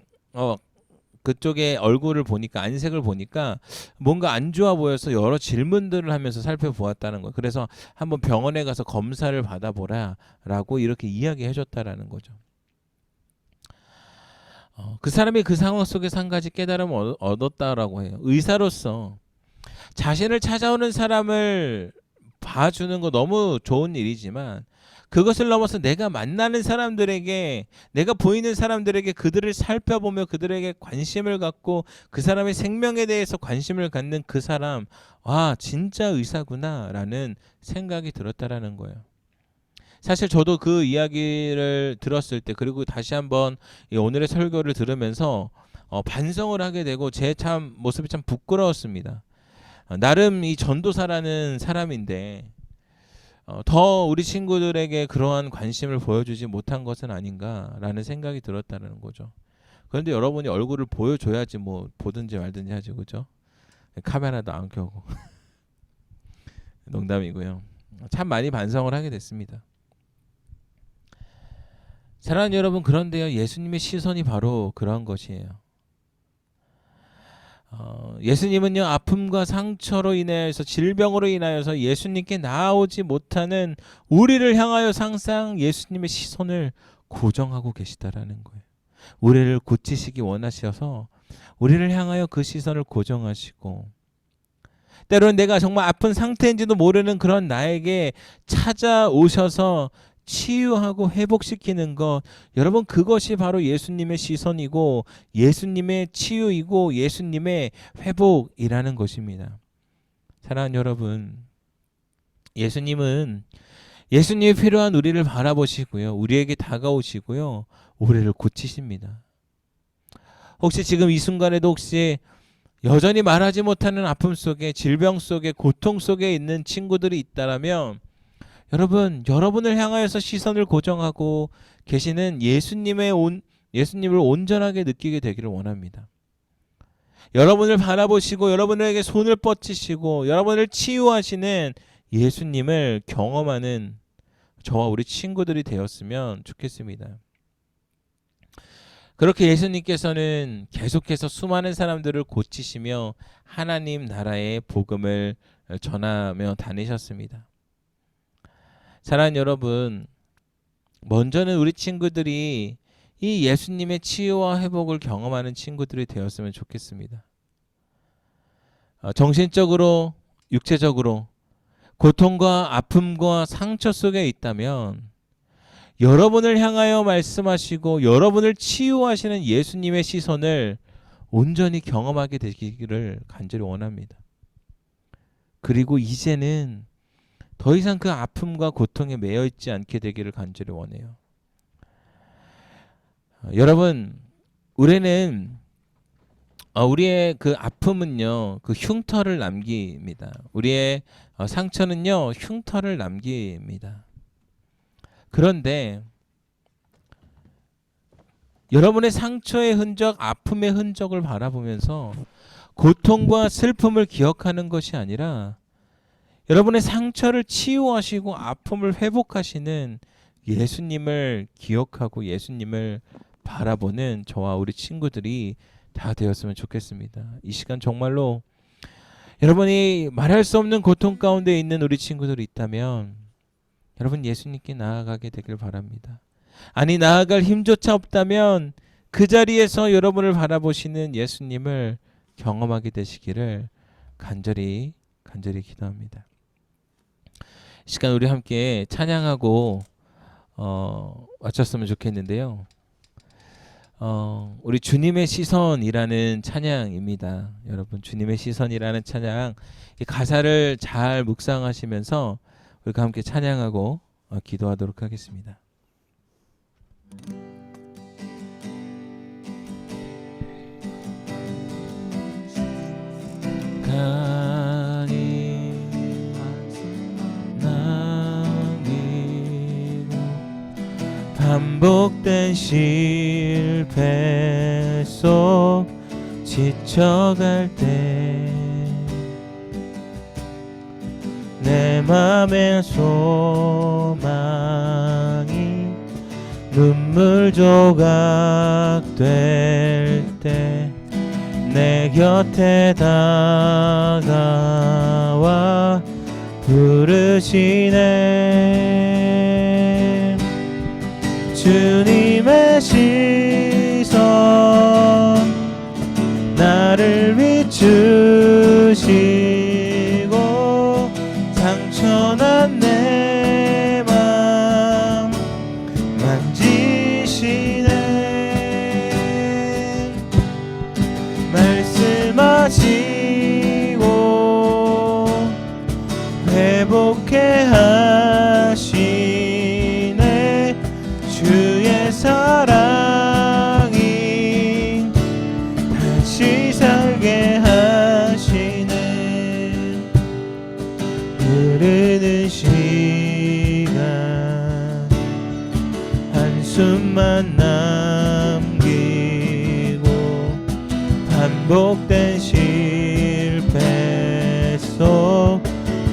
그쪽에 얼굴을 보니까 안색을 보니까 뭔가 안 좋아 보여서 여러 질문들을 하면서 살펴보았다는 거예요. 그래서 한번 병원에 가서 검사를 받아보라라고 이렇게 이야기해 줬다라는 거죠. 그 사람이 그 상황 속에서 한 가지 깨달음을 얻었다라고 해요. 의사로서 자신을 찾아오는 사람을 봐주는 거 너무 좋은 일이지만 그것을 넘어서 내가 만나는 사람들에게, 내가 보이는 사람들에게 그들을 살펴보며 그들에게 관심을 갖고 그 사람의 생명에 대해서 관심을 갖는 그 사람, 와, 진짜 의사구나라는 생각이 들었다라는 거예요. 사실 저도 그 이야기를 들었을 때, 그리고 다시 한번 이 오늘의 설교를 들으면서 반성을 하게 되고 제 참 모습이 참 부끄러웠습니다. 나름 이 전도사라는 사람인데 더 우리 친구들에게 그러한 관심을 보여주지 못한 것은 아닌가라는 생각이 들었다는 거죠. 그런데 여러분이 얼굴을 보여줘야지 뭐 보든지 말든지 하지, 그죠? 카메라도 안 켜고. 농담이고요. 참 많이 반성을 하게 됐습니다. 사랑하는 여러분, 그런데요, 예수님의 시선이 바로 그런 것이에요. 예수님은요, 아픔과 상처로 인하여서, 질병으로 인하여서 예수님께 나아오지 못하는 우리를 향하여 항상 예수님의 시선을 고정하고 계시다라는 거예요. 우리를 고치시기 원하셔서 우리를 향하여 그 시선을 고정하시고, 때로는 내가 정말 아픈 상태인지도 모르는 그런 나에게 찾아오셔서 치유하고 회복시키는 것, 여러분, 그것이 바로 예수님의 시선이고 예수님의 치유이고 예수님의 회복이라는 것입니다. 사랑하는 여러분, 예수님이 필요한 우리를 바라보시고요, 우리에게 다가오시고요, 우리를 고치십니다. 혹시 지금 이 순간에도 혹시 여전히 말하지 못하는 아픔 속에, 질병 속에, 고통 속에 있는 친구들이 있다라면 여러분을 향하여서 시선을 고정하고 계시는 예수님을 온전하게 느끼게 되기를 원합니다. 여러분을 바라보시고 여러분에게 손을 뻗치시고 여러분을 치유하시는 예수님을 경험하는 저와 우리 친구들이 되었으면 좋겠습니다. 그렇게 예수님께서는 계속해서 수많은 사람들을 고치시며 하나님 나라의 복음을 전하며 다니셨습니다. 사랑하는 여러분, 먼저는 우리 친구들이 이 예수님의 치유와 회복을 경험하는 친구들이 되었으면 좋겠습니다. 정신적으로, 육체적으로 고통과 아픔과 상처 속에 있다면 여러분을 향하여 말씀하시고 여러분을 치유하시는 예수님의 시선을 온전히 경험하게 되기를 간절히 원합니다. 그리고 이제는 더 이상 그 아픔과 고통에 매여 있지 않게 되기를 간절히 원해요. 여러분, 우리의 그 아픔은요, 그 흉터를 남깁니다. 우리의 상처는요, 흉터를 남깁니다. 그런데 여러분의 상처의 흔적, 아픔의 흔적을 바라보면서 고통과 슬픔을 기억하는 것이 아니라 여러분의 상처를 치유하시고 아픔을 회복하시는 예수님을 기억하고 예수님을 바라보는 저와 우리 친구들이 다 되었으면 좋겠습니다. 이 시간 정말로 여러분이 말할 수 없는 고통 가운데 있는 우리 친구들이 있다면 여러분 예수님께 나아가게 되길 바랍니다. 아니 나아갈 힘조차 없다면 그 자리에서 여러분을 바라보시는 예수님을 경험하게 되시기를 간절히 기도합니다. 이 시간 우리 함께 찬양하고 마쳤으면 좋겠는데요. 우리 주님의 시선이라는 찬양입니다. 여러분 주님의 시선이라는 찬양 이 가사를 잘 묵상하시면서 우리가 함께 찬양하고 기도하도록 하겠습니다. 간이 남기고 반복된 실패 속 지쳐갈 때 내 맘의 소망이 눈물 조각 될 때 내 곁에 다가와 부르시네. 주님의 시선 나를 비추시고 상처난 내 맘 만지시네. 말씀하시고 회복해 하시네. 주의 사랑이 다시 살게 하시네. 흐르는 시간 한숨만 남기고 반복된 실패 속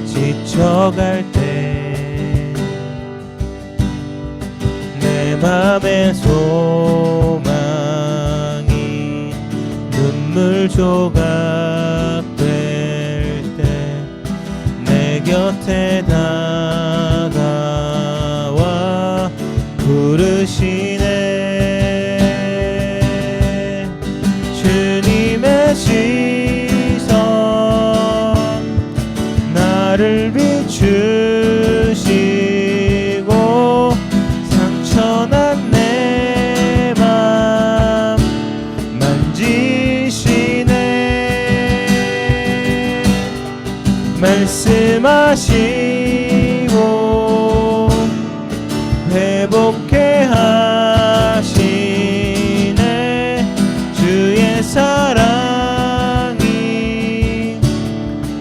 지쳐갈 때 내 맘의 소망이 눈물 조각 될 때 내 곁에 다가와 부르시네. 주님의 시선 나를 비추시고 상처난 내 맘 만지시네. 말씀하시고 회복해 하시네. 주의 사랑이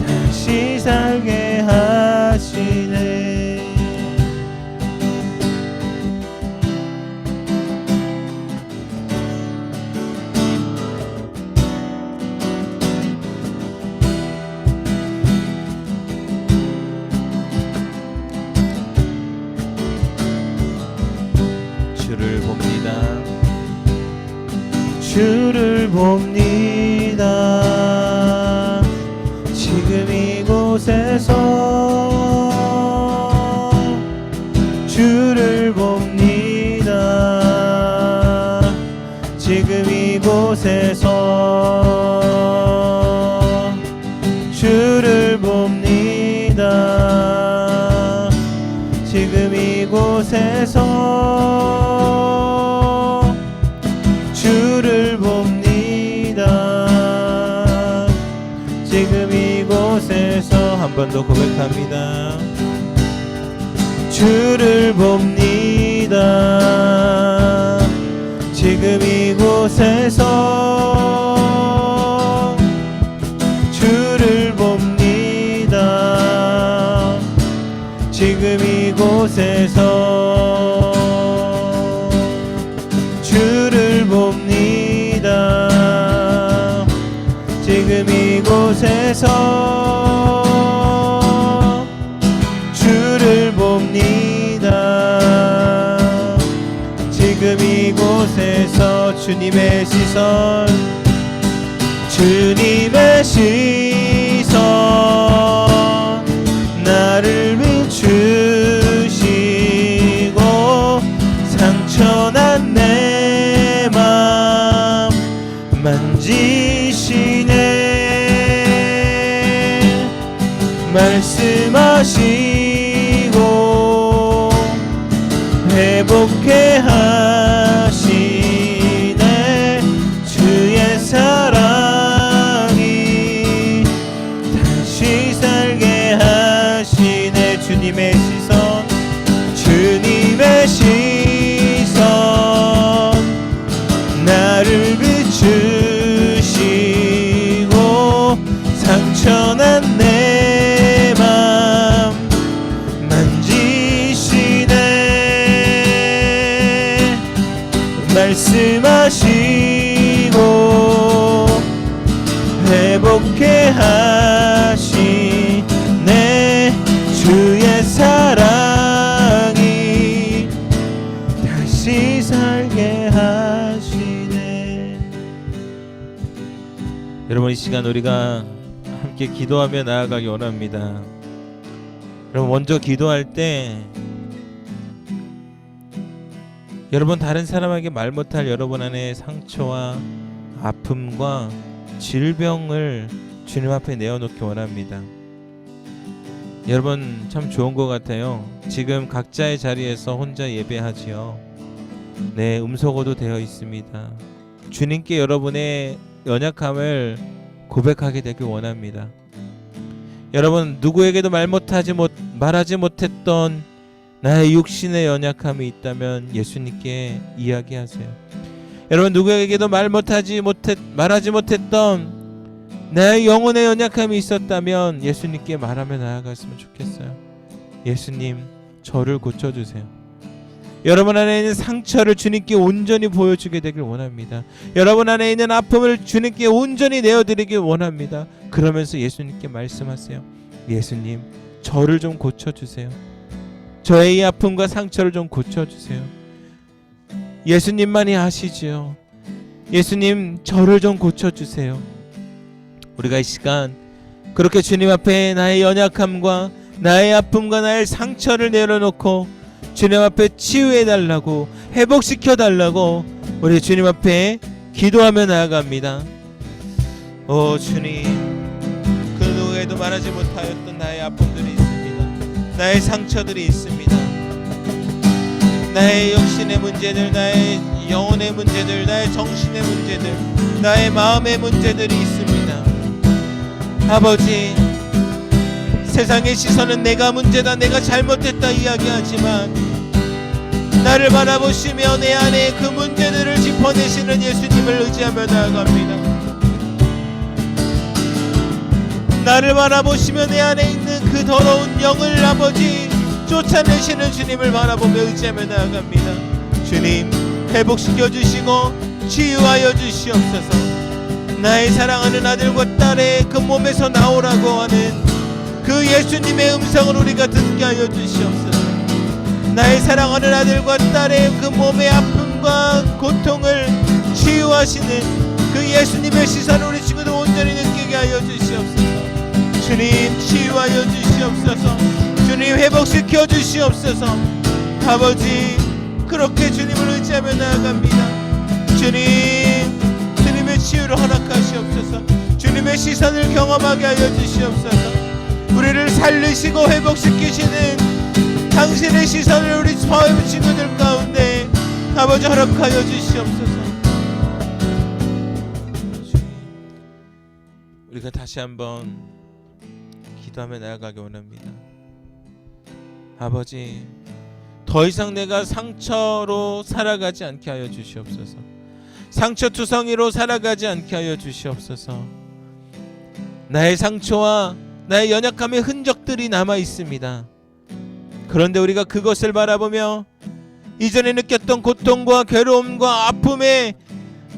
다시 살게 하시네. 주를 봅니다. 주를 봅니다. 지금 이곳에서 주를 봅니다. 이곳에서 주를 봅니다. 지금 이곳에서 주를 봅니다. 지금 이곳에서 한 번 더 고백합니다. 주를 봅니다. 지금 이곳에서 주를 봅니다. 지금 이곳에서 주를 봅니다. 지금 이곳에서 주를 봅니다. 지금 이곳에서 주님의 시선, 주님의 시선 나를 비추시고 상처난 내 맘 만지시네. 말씀하시고 회복해 하시네. 주의 사랑이 다시 살게 하시네. 주님의 시선, 주님의 시선 나를 비추시고 상처난 내 맘 만지시네. 말씀하시고 회복해 하시네. 주의 사랑이 다시 살게 하시네. 여러분, 이 시간 우리가 함께 기도하며 나아가기 원합니다. 여러분, 먼저 기도할 때 여러분 다른 사람에게 말 못할 여러분 안에 상처와 아픔과 질병을 주님 앞에 내어놓기 원합니다. 여러분, 참 좋은 것 같아요. 지금 각자의 자리에서 혼자 예배하지요. 네, 음소거도 되어 있습니다. 주님께 여러분의 연약함을 고백하게 되길 원합니다. 여러분, 누구에게도 말하지 못했던 나의 육신의 연약함이 있다면 예수님께 이야기하세요. 여러분, 누구에게도 말하지 못했던 나의 영혼의 연약함이 있었다면 예수님께 말하며 나아갔으면 좋겠어요. 예수님, 저를 고쳐주세요. 여러분 안에 있는 상처를 주님께 온전히 보여주게 되길 원합니다. 여러분 안에 있는 아픔을 주님께 온전히 내어드리길 원합니다. 그러면서 예수님께 말씀하세요. 예수님, 저를 좀 고쳐주세요. 저의 이 아픔과 상처를 좀 고쳐주세요. 예수님만이 아시지요. 예수님, 저를 좀 고쳐주세요. 우리가 이 시간 그렇게 주님 앞에 나의 연약함과 나의 아픔과 나의 상처를 내려놓고 주님 앞에 치유해달라고, 회복시켜달라고 우리 주님 앞에 기도하며 나아갑니다. 오 주님, 그 누구에도 말하지 못하였던 나의 아픔들이 있습니다. 나의 상처들이 있습니다. 나의 육신의 문제들, 나의 영혼의 문제들, 나의 정신의 문제들, 나의 마음의 문제들이 있습니다. 아버지, 세상의 시선은 내가 문제다, 내가 잘못했다 이야기하지만 나를 바라보시며 내 안에 그 문제들을 짚어내시는 예수님을 의지하며 나아갑니다. 나를 바라보시며 내 안에 있는 그 더러운 영을 아버지 쫓아내시는 주님을 바라보며 의지하며 나아갑니다. 주님, 회복시켜 주시고 치유하여 주시옵소서. 나의 사랑하는 아들과 딸의 그 몸에서 나오라고 하는 그 예수님의 음성을 우리가 듣게 하여 주시옵소서. 나의 사랑하는 아들과 딸의 그 몸의 아픔과 고통을 치유하시는 그 예수님의 시선을 우리 친구들 온전히 느끼게 하여 주시옵소서. 주님, 치유하여 주시옵소서. 주님, 회복시켜 주시옵소서. 아버지, 그렇게 주님을 의지하며 나아갑니다. 주님, 주님의 치유를 허락하시옵소서. 주님의 시선을 경험하게 하여 주시옵소서. 우리를 살리시고 회복시키시는 당신의 시선을 우리 파워의 친구들 가운데 아버지 허락하여 주시옵소서. 우리가 다시 한번 기도하며 나아가기 원합니다. 아버지, 더 이상 내가 상처로 살아가지 않게 하여 주시옵소서. 상처투성이로 살아가지 않게 하여 주시옵소서. 나의 상처와 나의 연약함의 흔적들이 남아 있습니다. 그런데 우리가 그것을 바라보며 이전에 느꼈던 고통과 괴로움과 아픔에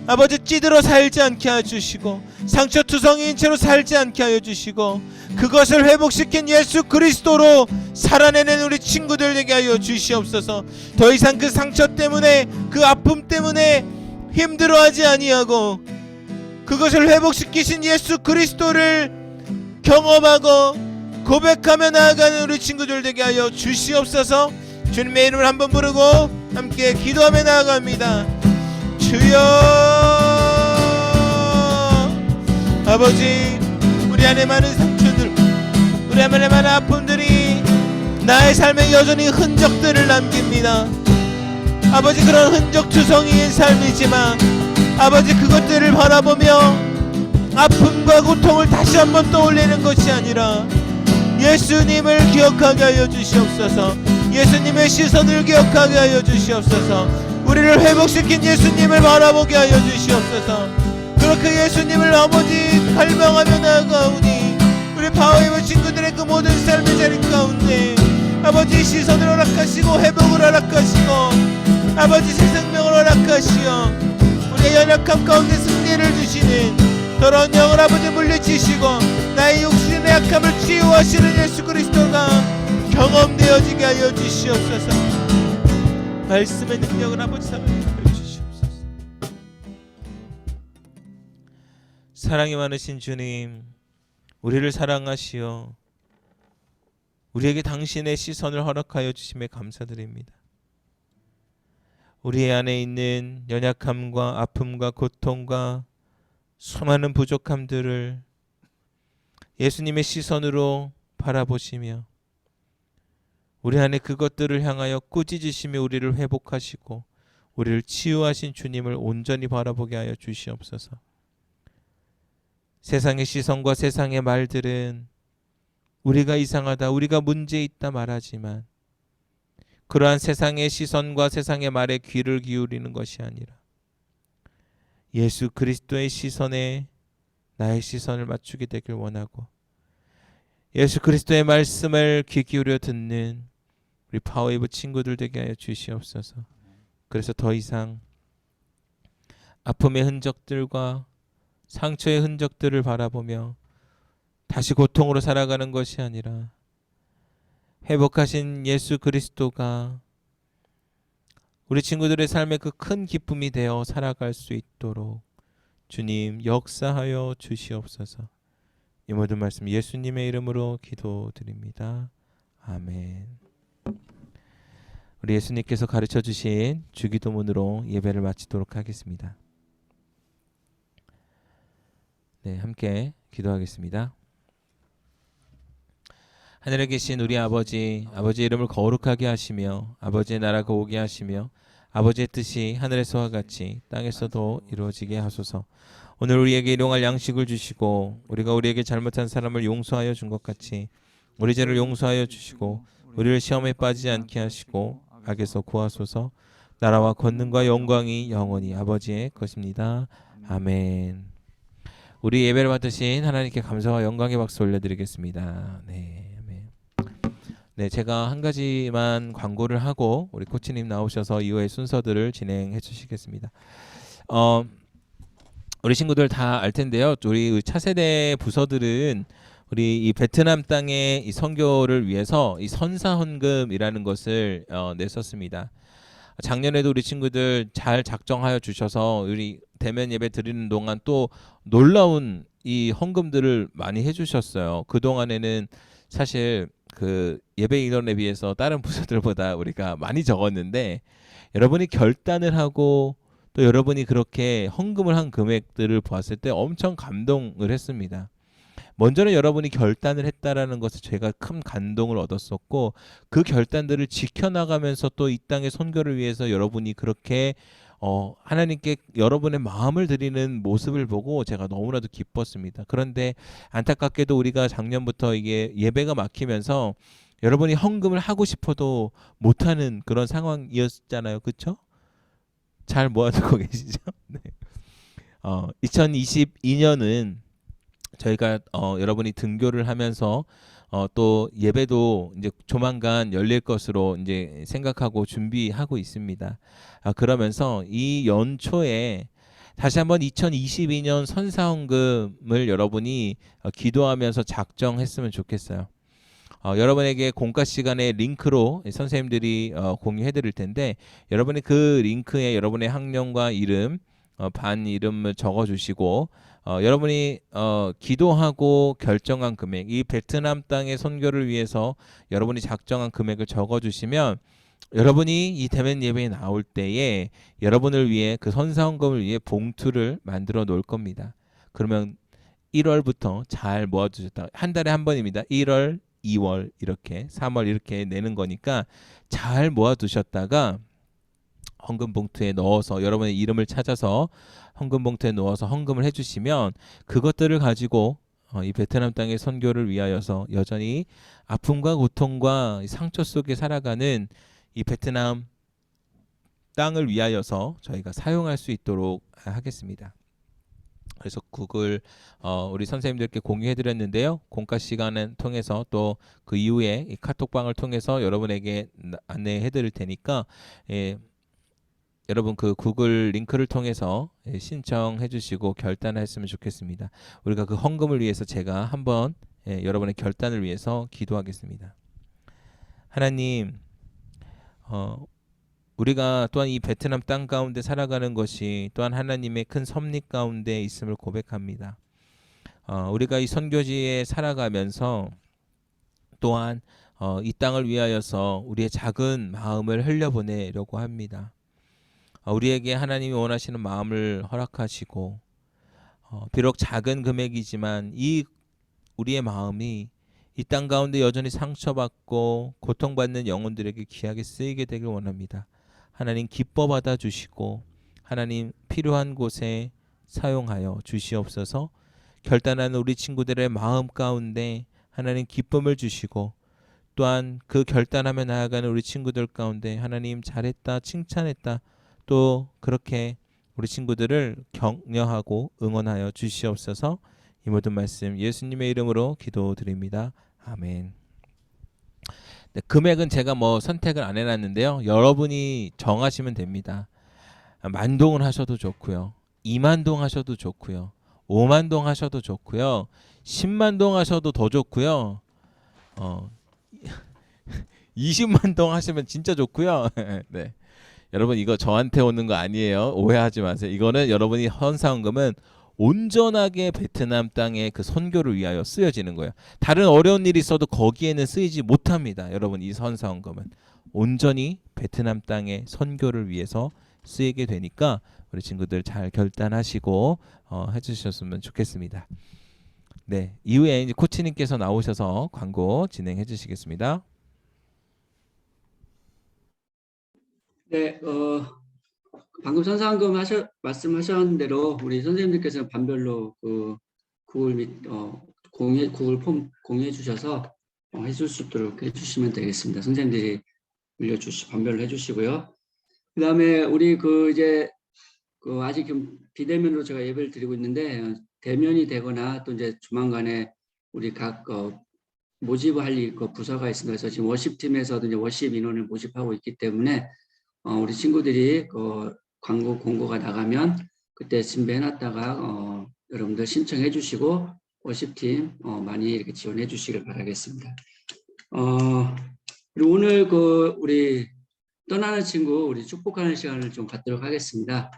아버지 찌들어 살지 않게 하여 주시고, 상처투성이인 채로 살지 않게 하여 주시고, 그것을 회복시킨 예수 그리스도로 살아내는 우리 친구들 되게 하여 주시옵소서. 더 이상 그 상처 때문에, 그 아픔 때문에 힘들어하지 아니하고 그것을 회복시키신 예수 그리스도를 경험하고 고백하며 나아가는 우리 친구들 되게 하여 주시옵소서. 주님의 이름을 한번 부르고 함께 기도하며 나아갑니다. 주여, 아버지, 우리 안에 많은 상처들, 우리 안에 많은 아픔들이 나의 삶에 여전히 흔적들을 남깁니다. 아버지, 그런 흔적투성이인 삶이지만 아버지, 그것들을 바라보며 아픔과 고통을 다시 한번 떠올리는 것이 아니라 예수님을 기억하게 하여 주시옵소서. 예수님의 시선을 기억하게 하여 주시옵소서. 우리를 회복시킨 예수님을 바라보게 하여 주시옵소서. 그렇게 예수님을 아버지 갈망하며 나아가오니 우리 파워웨이버 친구들의 그 모든 삶의 자리 가운데 아버지 시선을 허락하시고 회복을 허락하시고 아버지 새 생명을 허락하시어 우리의 연약함 가운데 승리를 주시는 더러운 영을 아버지 물리치시고 나의 육신의 약함을 치유하시는 예수 그리스도가 경험되어지게 하여 주시옵소서. 말씀의 능력을 아버지 삼아 주시옵소서. 사랑이 많으신 주님, 우리를 사랑하시어 우리에게 당신의 시선을 허락하여 주심에 감사드립니다. 우리 안에 있는 연약함과 아픔과 고통과 수많은 부족함들을 예수님의 시선으로 바라보시며 우리 안에 그것들을 향하여 꾸짖으시며 우리를 회복하시고 우리를 치유하신 주님을 온전히 바라보게 하여 주시옵소서. 세상의 시선과 세상의 말들은 우리가 이상하다, 우리가 문제 있다 말하지만 그러한 세상의 시선과 세상의 말에 귀를 기울이는 것이 아니라 예수 그리스도의 시선에 나의 시선을 맞추게 되길 원하고 예수 그리스도의 말씀을 귀 기울여 듣는 우리 파워웨이브 친구들 되게 하여 주시옵소서. 그래서 더 이상 아픔의 흔적들과 상처의 흔적들을 바라보며 다시 고통으로 살아가는 것이 아니라 회복하신 예수 그리스도가 우리 친구들의 삶에 그 큰 기쁨이 되어 살아갈 수 있도록 주님 역사하여 주시옵소서. 이 모든 말씀 예수님의 이름으로 기도드립니다. 아멘. 우리 예수님께서 가르쳐 주신 주기도문으로 예배를 마치도록 하겠습니다. 네, 함께 기도하겠습니다. 하늘에 계신 우리 아버지, 아버지의 이름을 거룩하게 하시며 아버지의 나라가 오게 하시며 아버지의 뜻이 하늘에서와 같이 땅에서도 이루어지게 하소서. 오늘 우리에게 일용할 양식을 주시고 우리가 우리에게 잘못한 사람을 용서하여 준 것 같이 우리 죄를 용서하여 주시고 우리를 시험에 빠지지 않게 하시고 악에서 구하소서. 나라와 권능과 영광이 영원히 아버지의 것입니다. 아멘. 우리 예배를 받으신 하나님께 감사와 영광의 박수 올려드리겠습니다. 네, 아멘. 네, 제가 한 가지만 광고를 하고 우리 코치님 나오셔서 이후의 순서들을 진행해 주시겠습니다. 우리 친구들 다 알 텐데요. 우리 차세대 부서들은 우리 이 베트남 땅의 이 선교를 위해서 이 선사헌금이라는 것을 냈었습니다. 작년에도 우리 친구들 잘 작정하여 주셔서 우리 대면 예배 드리는 동안 또 놀라운 이 헌금들을 많이 해주셨어요. 그 동안에는 사실 그 예배 인원에 비해서 다른 부서들보다 우리가 많이 적었는데 여러분이 결단을 하고 또 여러분이 그렇게 헌금을 한 금액들을 보았을 때 엄청 감동을 했습니다. 먼저는 여러분이 결단을 했다라는 것에 제가 큰 감동을 얻었었고, 그 결단들을 지켜나가면서 또 이 땅의 선교를 위해서 여러분이 그렇게 하나님께 여러분의 마음을 드리는 모습을 보고 제가 너무나도 기뻤습니다. 그런데 안타깝게도 우리가 작년부터 이게 예배가 막히면서 여러분이 헌금을 하고 싶어도 못하는 그런 상황이었잖아요. 그렇죠? 잘 모아두고 계시죠? 네. 2022년은 저희가 여러분이 등교를 하면서 또 예배도 이제 조만간 열릴 것으로 이제 생각하고 준비하고 있습니다. 그러면서 이 연초에 다시 한번 2022년 선사헌금을 여러분이 기도하면서 작정했으면 좋겠어요. 여러분에게 공과 시간에 링크로 선생님들이 공유해 드릴 텐데, 여러분이 그 링크에 여러분의 학년과 이름, 반 이름을 적어 주시고, 여러분이 기도하고 결정한 금액, 이 베트남 땅의 선교를 위해서 여러분이 작정한 금액을 적어 주시면, 여러분이 이 대면 예배에 나올 때에 여러분을 위해 그 선사헌금을 위해 봉투를 만들어 놓을 겁니다. 그러면 1월부터 잘 모아두셨다. 한 달에 한 번입니다. 1월, 2월 이렇게 3월 이렇게 내는 거니까 잘 모아두셨다가 헌금 봉투에 넣어서 여러분의 이름을 찾아서 헌금 봉투에 넣어서 헌금을 해주시면, 그것들을 가지고 이 베트남 땅의 선교를 위하여서 여전히 아픔과 고통과 상처 속에 살아가는 이 베트남 땅을 위하여서 저희가 사용할 수 있도록 하겠습니다. 그래서 구글 우리 선생님들께 공유해 드렸는데요. 공과 시간을 통해서 또 그 이후에 이 카톡방을 통해서 여러분에게 안내해 드릴 테니까, 여러분 그 구글 링크를 통해서 신청해 주시고 결단했으면 좋겠습니다. 우리가 그 헌금을 위해서 제가 한번 여러분의 결단을 위해서 기도하겠습니다. 하나님, 우리가 또한 이 베트남 땅 가운데 살아가는 것이 또한 하나님의 큰 섭리 가운데 있음을 고백합니다. 우리가 이 선교지에 살아가면서 또한 이 땅을 위하여서 우리의 작은 마음을 흘려보내려고 합니다. 우리에게 하나님이 원하시는 마음을 허락하시고, 비록 작은 금액이지만 이 우리의 마음이 이 땅 가운데 여전히 상처받고 고통받는 영혼들에게 귀하게 쓰이게 되길 원합니다. 하나님 기뻐 받아 주시고 하나님 필요한 곳에 사용하여 주시옵소서. 결단하는 우리 친구들의 마음 가운데 하나님 기쁨을 주시고, 또한 그 결단하며 나아가는 우리 친구들 가운데 하나님 잘했다, 칭찬했다, 또 그렇게 우리 친구들을 격려하고 응원하여 주시옵소서. 이 모든 말씀 예수님의 이름으로 기도드립니다. 아멘. 네, 금액은 제가 뭐 선택을 안 해놨는데요. 여러분이 정하시면 됩니다. 10,000동을 하셔도 좋고요. 20,000동 하셔도 좋고요. 50,000동 하셔도 좋고요. 100,000동 하셔도 더 좋고요. 200,000동 하시면 진짜 좋고요. 네. 여러분 이거 저한테 오는 거 아니에요. 오해하지 마세요. 이거는 여러분이 헌사헌금은 온전하게 베트남 땅의 그 선교를 위하여 쓰여지는 거예요. 다른 어려운 일이 있어도 거기에는 쓰이지 못합니다. 여러분 이 헌사헌금은 온전히 베트남 땅의 선교를 위해서 쓰이게 되니까 우리 친구들 잘 결단하시고 해주셨으면 좋겠습니다. 네, 이후에 이제 코치님께서 나오셔서 광고 진행해 주시겠습니다. 네, 방금 선사헌금 말씀하신 대로 우리 선생님들께서 반별로 그 구글 및 구글 폼 공유해 주셔서 해줄 수 있도록 해주시면 되겠습니다. 선생님들이 반별로 해주시고요. 그 다음에 우리 이제 아직 비대면으로 제가 예배를 드리고 있는데, 대면이 되거나 또 이제 조만간에 우리 각 모집할 부서가 있습니다. 그래서 지금 워십팀에서도 이제 워십 인원을 모집하고 있기 때문에 우리 친구들이 광고 공고가 나가면 그때 준비해놨다가 여러분들 신청해 주시고 워십팀 많이 이렇게 지원해 주시길 바라겠습니다. 그리고 오늘 우리 떠나는 친구 우리 축복하는 시간을 좀 갖도록 하겠습니다.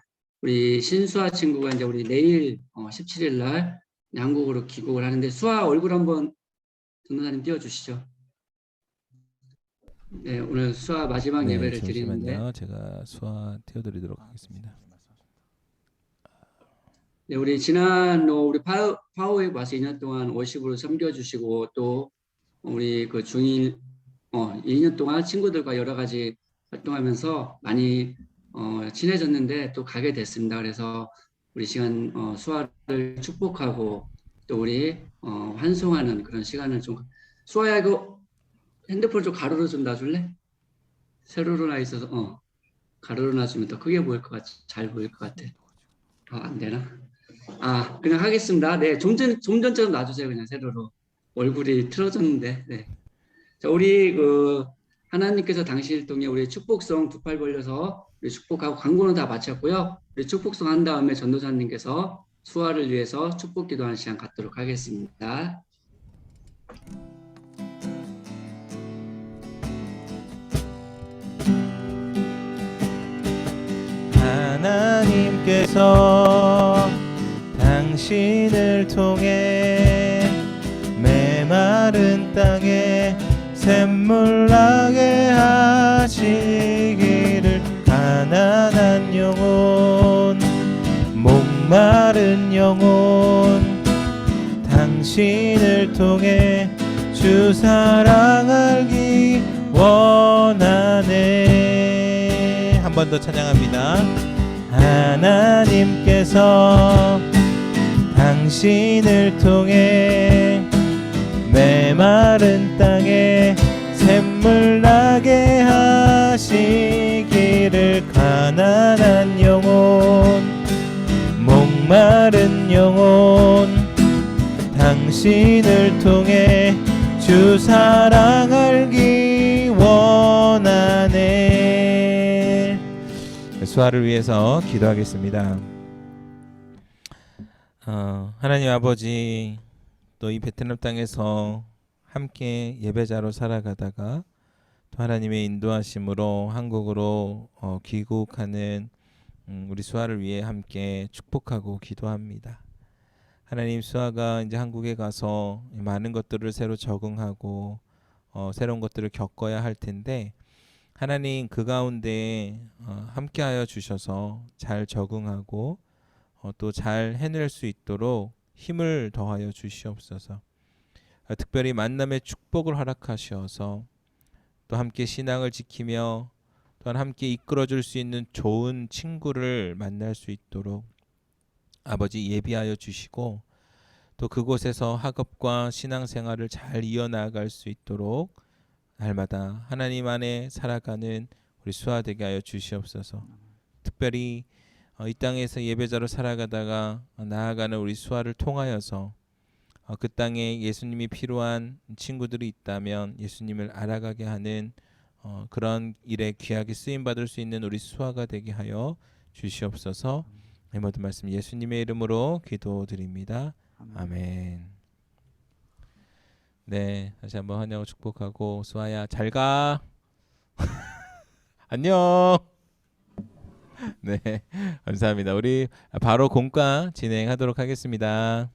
우리 신수아 친구가 이제 우리 내일 17일 날 한국으로 귀국을 하는데, 수아 얼굴 한번 전도사님 띄워주시죠. 네, 오늘 수아 마지막 네, 예배를 잠시만요. 드리는데, 제가 수화 띄워드리도록 하겠습니다. 네, 우리 지난 우리 파워에 와서 2년 동안 워십으로 섬겨주시고 또 우리 그 중일 2년 동안 친구들과 여러 가지 활동하면서 많이 친해졌는데 또 가게 됐습니다. 그래서 우리 시간 수아를 축복하고 또 우리 환송하는 그런 시간을 좀 수아야 이거 핸드폰 좀 가로로 좀 놔줄래? 세로로 나 있어서 가로로 놔주면 더 크게 보일 것 같아. 잘 보일 것 같아. 안 되나? 그냥 하겠습니다. 네, 좀 전처럼 놔주세요. 그냥 세로로. 얼굴이 틀어졌는데. 네. 자, 우리 하나님께서 당신을 통해 우리 축복성 두 팔 벌려서 우리 축복하고 광고는 다 마쳤고요. 우리 축복성 한 다음에 전도사님께서 수아를 위해서 축복 기도하는 시간 갖도록 하겠습니다. 하나님께서 당신을 통해 메마른 땅에 샘물 나게 하시기를 가난한 영혼 목마른 영혼 당신을 통해 주 사랑 알기 원하네. 한 번 더 찬양합니다. 하나님께서 당신을 통해 메마른 땅에 샘물 나게 하시기를 가난한 영혼 목마른 영혼 당신을 통해 주 사랑 알기 원하네. 수아를 위해서 기도하겠습니다. 하나님 아버지, 또 이 베트남 땅에서 함께 예배자로 살아가다가 또 하나님의 인도하심으로 한국으로 귀국하는 우리 수아를 위해 함께 축복하고 기도합니다. 하나님, 수아가 이제 한국에 가서 많은 것들을 새로 적응하고 새로운 것들을 겪어야 할 텐데 하나님 그 가운데 함께하여 주셔서 잘 적응하고 또 잘 해낼 수 있도록 힘을 더하여 주시옵소서. 특별히 만남의 축복을 허락하셔서 또 함께 신앙을 지키며 또한 함께 이끌어줄 수 있는 좋은 친구를 만날 수 있도록 아버지 예비하여 주시고 또 그곳에서 학업과 신앙생활을 잘 이어나갈 수 있도록 날마다 하나님 안에 살아가는 우리 수아 되게 하여 주시옵소서. 특별히 이 땅에서 예배자로 살아가다가 나아가는 우리 수아를 통하여서 그 땅에 예수님이 필요한 친구들이 있다면 예수님을 알아가게 하는 그런 일에 귀하게 쓰임받을 수 있는 우리 수아가 되게 하여 주시옵소서. 이 모든 말씀 예수님의 이름으로 기도드립니다. 아멘. 네, 다시 한번 환영하고 축복하고 수아야 잘 가. 안녕. 네, 감사합니다. 우리 바로 공과 진행하도록 하겠습니다.